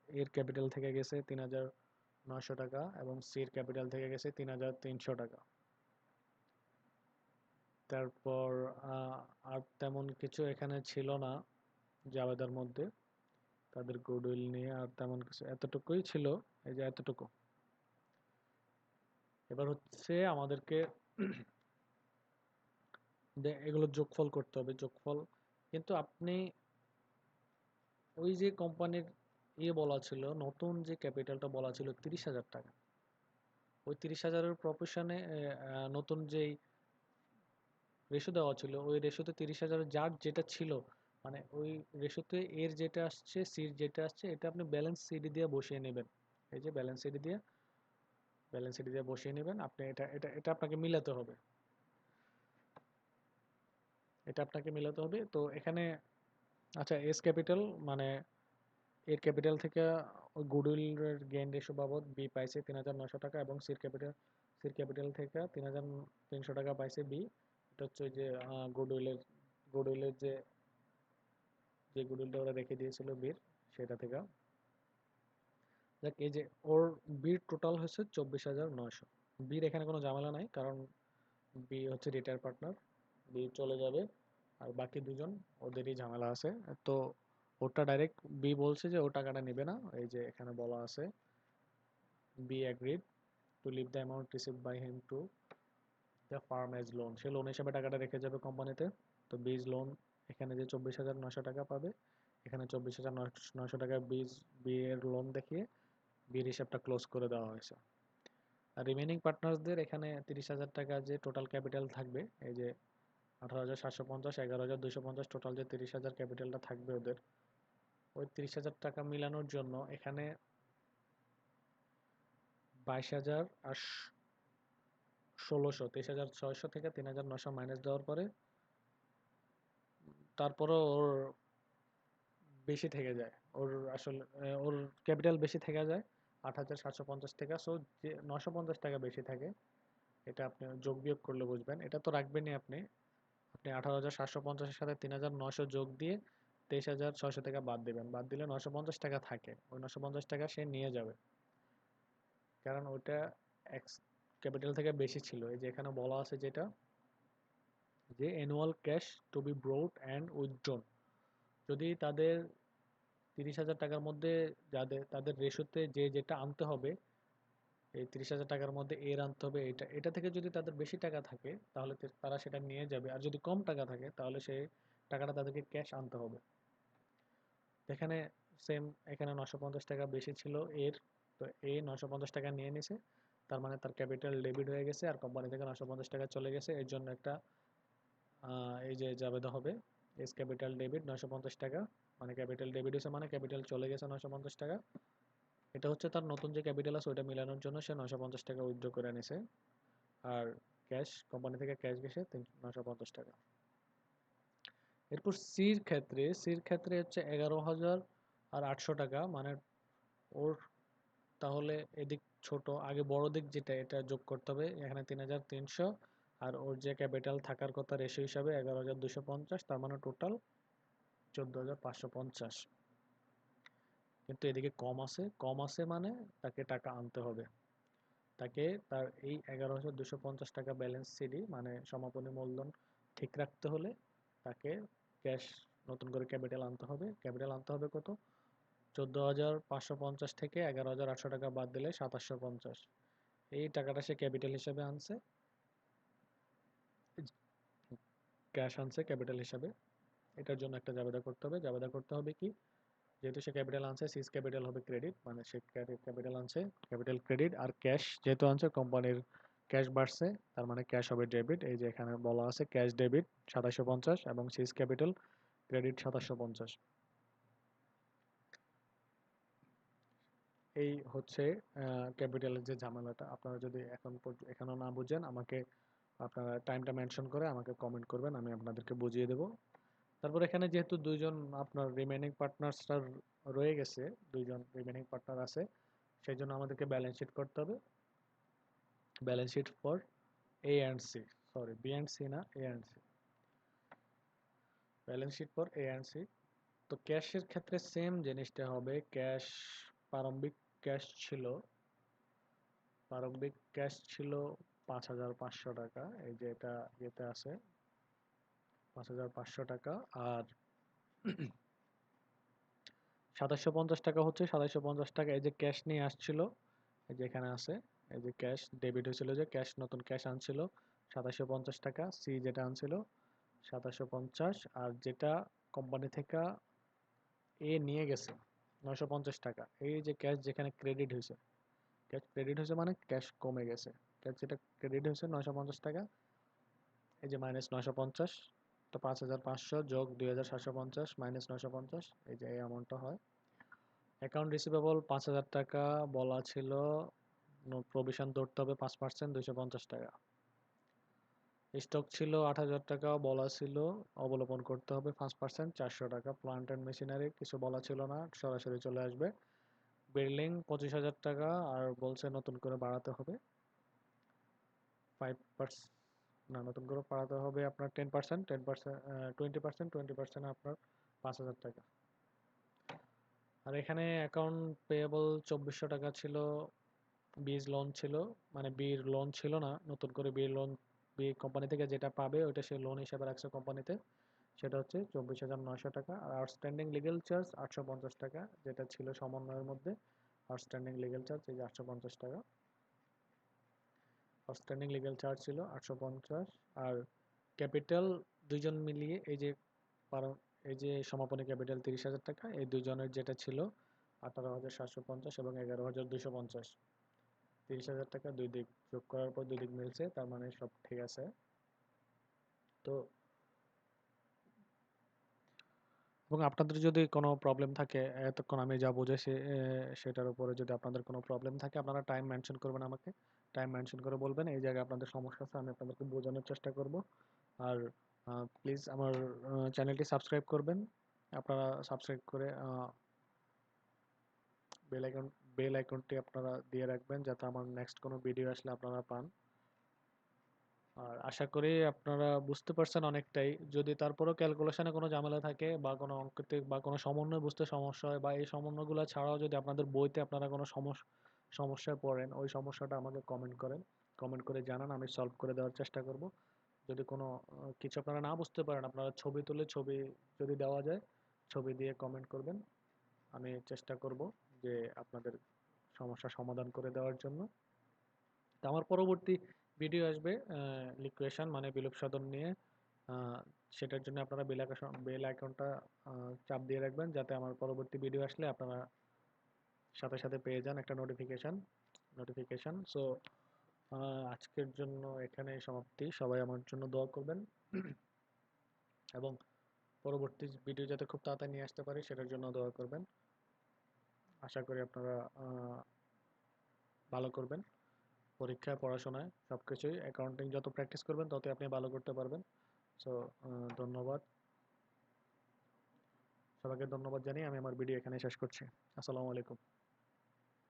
এর ক্যাপিটাল থেকে গেছে 3,900 টাকা এবং সির ক্যাপিটাল থেকে গেছে 3,300 টাকা। তারপর আর তেমন কিছু এখানে ছিল না জাবেদার মধ্যে, তাদের গুডউইল নিয়ে আর তেমন কিছু, এতটুকুই ছিল, এই যে এতটুকু। এবার হচ্ছে আমাদেরকে এগুলো যোগফল করতে হবে, যোগফল। কিন্তু আপনি ওই যে কোম্পানির বলা ছিল, নতুন যে ক্যাপিটালটা বলা ছিল 30,000 টাকা, ওই 30,000-এর প্রপোর্শনে নতুন যেই রেশো দেওয়া ছিল, ওই রেশোতে 30,000 যার যেটা ছিল, মানে ওই রেশোতে এর যেটা আসছে, সির যেটা আসছে, এটা আপনি ব্যালেন্স সিডি দিয়ে বসিয়ে নেবেন। এই যে ব্যালেন্স সিডি দিয়ে বসিয়ে নেবেন আপনি। এটা এটা এটা আপনাকে মিলাতে হবে, এটা আপনাকে মিলাতে হবে। তো এখানে আচ্ছা, এস ক্যাপিটাল মানে এর ক্যাপিটাল থেকে ওই গুডউইলের গেইন রেশো বাবদ বি পাইছে 3,900 টাকা এবং সির ক্যাপিটাল থেকে 3,300 টাকা পাইছে বি। এটা হচ্ছে ওই যে গুডউইলের যে গুডউইলটা ওরা রেখে দিয়েছিল বির, সেটা থেকে। দেখ এই যে ওর বির টোটাল হচ্ছে 24,900। বির এখানে কোনো ঝামেলা নাই, কারণ বি হচ্ছে রিটায়ার পার্টনার, বি চলে যাবে। আর বাকি দুজন ওদেরই ঝামেলা আছে। তো ওটা ডাইরেক্ট বি বলছে যে ও টাকাটা নেবে না। এই যে এখানে বলা আছে B agreed to leave the amount received by him to the firm as loan, সে লোন হিসেবে টাকাটা রেখে যাবে কোম্পানিতে। তো বীজ লোন এখানে যে 24,900 টাকা পাবে, এখানে 24,900 টাকা বি এর লোন দেখিয়ে বির হিসাবটা ক্লোজ করে দেওয়া হয়েছে। আর রিমেনিং পার্টনার্সদের এখানে 30,000 টাকা যে টোটাল ক্যাপিটাল থাকবে, এই যে 18,750, 11,250, টোটাল যে 30,000 ক্যাপিটালটা থাকবে ওদের, ওই 30,000 টাকা মিলানোর জন্য এখানে 22,000 আর 1600, 23,600 থেকে 3,900 মাইনাস দেওয়ার পরে তারপরও ওর বেশি থেকে যায়। ওর আসলে ওর ক্যাপিটাল বেশি থেকে যায় 8,750 টাকা। সো যে 950 টাকা বেশি থাকে, এটা আপনি যোগ বিয়োগ করলে বুঝবেন। এটা তো রাখবেনই আপনি। আপনি 18,750-এর সাথে 3,900 যোগ দিয়ে 23,600 টাকা বাদ দিবেন। বাদ দিলে 950 টাকা থাকে। ওই 950 টাকা সে নিয়ে যাবে, কারণ ওটা এক্স ক্যাপিটাল থেকে বেশি ছিল। এই যে এখানে বলা আছে যেটা, যে annual cash to be brought and withdrawn, যদি তাদের 30,000 টাকার মধ্যে তাদের রেশোতে যে যেটা আনতে হবে, এই 30,000 টাকার মধ্যে এর আনতে হবে, এটা এটা থেকে যদি তাদের বেশি টাকা থাকে তাহলে তারা সেটা নিয়ে যাবে। আর যদি কম টাকা থাকে তাহলে সেই টাকাটা তাদেরকে ক্যাশ আনতে হবে। এখানে সেম, এখানে 950 টাকা বেশি ছিল এর। তো এ 950 টাকা নিয়ে নিছে, তার মানে তার ক্যাপিটাল ডেবিট হয়ে গেছে আর কোম্পানি থেকে 950 টাকা চলে গেছে। এর জন্য একটা এই যে জাবেদা হবে এস ক্যাপিটাল ডেবিট 950 টাকা, মানে ক্যাপিটাল ডেবিট হয়েছে মানে ক্যাপিটাল চলে গেছে 950 টাকা। এটা হচ্ছে তার নতুন যে ক্যাপিটাল আছে ওইটা মিলানোর জন্য সে 950 টাকা উইথড্র করে নিছে। আর ক্যাশ, কোম্পানি থেকে ক্যাশ গেছে 950 টাকা। এরপর সির ক্ষেত্রে হচ্ছে 11,800 টাকা, মানে ওর তাহলে এদিক ছোট, আগে বড় দিক যেটা এটা যোগ করতে হবে এখানে 3,300, আর ওর যে ক্যাপিটাল থাকার কথা রেশিও হিসাবে 11,250, তার মানে টোটাল 14,550। কিন্তু এদিকে কম আছে মানে তাকে টাকা আনতে হবে। তাকে তার এই 11,250 টাকা ব্যালেন্স সিডি মানে সমাপনী মূলধন ঠিক রাখতে হলে তাকে ক্যাশ নতুন করে ক্যাপিটাল আনতে হবে। ক্যাপিটাল আনতে হবে কত? 14,550 থেকে 11,800 টাকা বাদ দিলে 2,750। এই টাকাটা সে ক্যাপিটাল হিসাবে আনছে, ক্যাশ আনছে ক্যাপিটাল হিসাবে। এটার জন্য একটা জাবেদা করতে হবে। জাবেদা করতে হবে কি, যেহেতু সে ক্যাপিটাল আনছে সিজ ক্যাপিটাল হবে ক্রেডিট, মানে সে ক্যাপিটাল আনছে ক্যাপিটাল ক্রেডিট, আর ক্যাশ যেহেতু আনছে কোম্পানির ক্যাশ বাড়ছে তার মানে ক্যাশ হবে ডেবিট। এই যে এখানে বলা আছে ক্যাশ ডেবিট 2,750 এবং সিজ ক্যাপিটাল ক্রেডিট 2,750। এই হচ্ছে ক্যাপিটালের যে ঝামেলাটা। আপনারা যদি এখনো না বুঝেন আমাকে আপনারা টাইমটা মেনশন করে আমাকে কমেন্ট করবেন, আমি আপনাদেরকে বুঝিয়ে দেব। তারপর এখানে যেহেতু দুইজন আপনার রিমেনিং পার্টনার্সরা রয়ে গেছে, দুইজন রিমেনিং পার্টনার আছে, সেই জন্য আমাদেরকে ব্যালেন্স শিট করতে হবে। Balance sheet for A and C, sorry B and C না, A and C. Balance sheet for A and C. তো ক্যাশের ক্ষেত্রে সেম জিনিসটা হবে। প্রারম্ভিক ক্যাশ ছিল প্রারম্ভিক ক্যাশ ছিল 5,500 টাকা। এই যে এটা ইয়েতে আছে 5,500 টাকা। আর 2,750 টাকা হচ্ছে 2,750 টাকা এই যে ক্যাশ নিয়ে আসছিল, এই যে এখানে আছে, এই যে ক্যাশ ডেবিট হয়েছিল, যে ক্যাশ নতুন ক্যাশ আনছিল 2,750 টাকা, সি যেটা আনছিল 2,750, আর যেটা কোম্পানি থেকে এ নিয়ে গেছে 950 টাকা। এই যে ক্যাশ যেখানে ক্রেডিট হয়েছে, ক্যাশ ক্রেডিট হয়েছে মানে ক্যাশ কমে গেছে। ক্যাশ যেটা ক্রেডিট হয়েছে 950 টাকা, এই যে মাইনাস 950, তো 5,500 যোগ 2,750 মাইনাস 950, এই যে এই অ্যামাউন্টটা হয়। অ্যাকাউন্ট রিসিভেবল 5,000 টাকা বলা ছিল, প্রভিশন ধরতে হবে 5%, 250 টাকা। স্টক ছিল 8,000 টাকা বলা ছিল, অবলোপন করতে হবে 5%, 400 টাকা। প্লান্ট অ্যান্ড মেশিনারি কিছু বলা ছিল না, সরাসরি চলে আসবে। বিল্ডিং 25,000 টাকা, আর বলছে নতুন করে বাড়াতে হবে 5%, না নতুন করে বাড়াতে হবে আপনার 10%, 10%, 20%, 20% আপনার 5,000 টাকা। আর এখানে অ্যাকাউন্ট পেয়েবল 2,400 টাকা ছিল, বীজ লোন ছিল, মানে বীর লোন ছিল না, নতুন করে বীর লোন, বি কোম্পানি থেকে যেটা পাবে ওইটা সে লোন হিসাবে রাখছে কোম্পানিতে, সেটা হচ্ছে 24,900 টাকা। আর আউটস্ট্যান্ডিং লিগেল চার্জ 850 টাকা, যেটা ছিল সমন্বয়ের মধ্যে। আউটস্ট্যান্ডিং লিগেল চার্জ এই যে 850 টাকা, আউটস্ট্যান্ডিং লিগেল চার্জ ছিল 850। আর ক্যাপিটাল দুইজন মিলিয়ে এই যে পারো, এই যে সমাপনী ক্যাপিটাল 30,000 টাকা, এই দুজনের যেটা ছিল 18,750 এবং 11,250, 30,000 টাকা দুই দিক যোগ করার পর দুই দিক মিলছে, তার মানে সব ঠিক আছে। তো এবং আপনাদের যদি কোনো প্রবলেম থাকে, এতক্ষণ আমি যা বুঝেছি সেটার উপরে যদি আপনাদের কোনো প্রবলেম থাকে আপনারা টাইম মেনশন করবেন, আমাকে টাইম মেনশন করে বলবেন এই জায়গায় আপনাদের সমস্যা আছে, আমি আপনাদেরকে বোঝানোর চেষ্টা করব। আর প্লিজ আমার চ্যানেলটি সাবস্ক্রাইব করবেন। আপনারা সাবস্ক্রাইব করে বেল আইকন বেল আইকনটি আপনারা দিয়ে রাখবেন যাতে আমার নেক্সট কোনো ভিডিও আসলে আপনারা পান। আর আশা করি আপনারা বুঝতে পারছেন অনেকটাই। যদি তারপরেও ক্যালকুলেশনে কোনো ঝামেলা থাকে বা কোনো অঙ্কেতে বা কোনো সমন্বয় বুঝতে সমস্যা হয়, বা এই সমন্বয়গুলো ছাড়াও যদি আপনাদের বইতে আপনারা কোনো সমস্যায় পড়েন, ওই সমস্যাটা আমাকে কমেন্ট করেন, কমেন্ট করে জানান, আমি সলভ করে দেওয়ার চেষ্টা করব। যদি কোনো কিছু আপনারা না বুঝতে পারেন, আপনারা ছবি তুলে ছবি যদি দেওয়া যায়, ছবি দিয়ে কমেন্ট করবেন, আমি চেষ্টা করব যে আপনাদের সমস্যা সমাধান করে দেওয়ার জন্য। তো আমার পরবর্তী ভিডিও আসবে লিকুয়েশন মানে বিলোপ সাধন নিয়ে। আহ, সেটার জন্য আপনারা বেল আইকনটা চাপ দিয়ে রাখবেন যাতে আমার পরবর্তী ভিডিও আসলে আপনারা সাথে সাথে পেয়ে যান একটা নোটিফিকেশন। সো আজকের জন্য এখানে সমাপ্তি। সবাই আমার জন্য দোয়া করবেন এবং পরবর্তী ভিডিও যাতে খুব তাড়াতাড়ি নিয়ে আসতে পারি সেটার জন্য দোয়া করবেন। আশা করি আপনারা ভালো করবেন পরীক্ষায়, পড়াশোনায়, সব কিছুই। অ্যাকাউন্টিং যত প্র্যাকটিস করবেন ততই আপনি ভালো করতে পারবেন। সো ধন্যবাদ। সবাইকে ধন্যবাদ জানিয়ে আমি আমার ভিডিও এখানে শেষ করছি। আসসালামু আলাইকুম।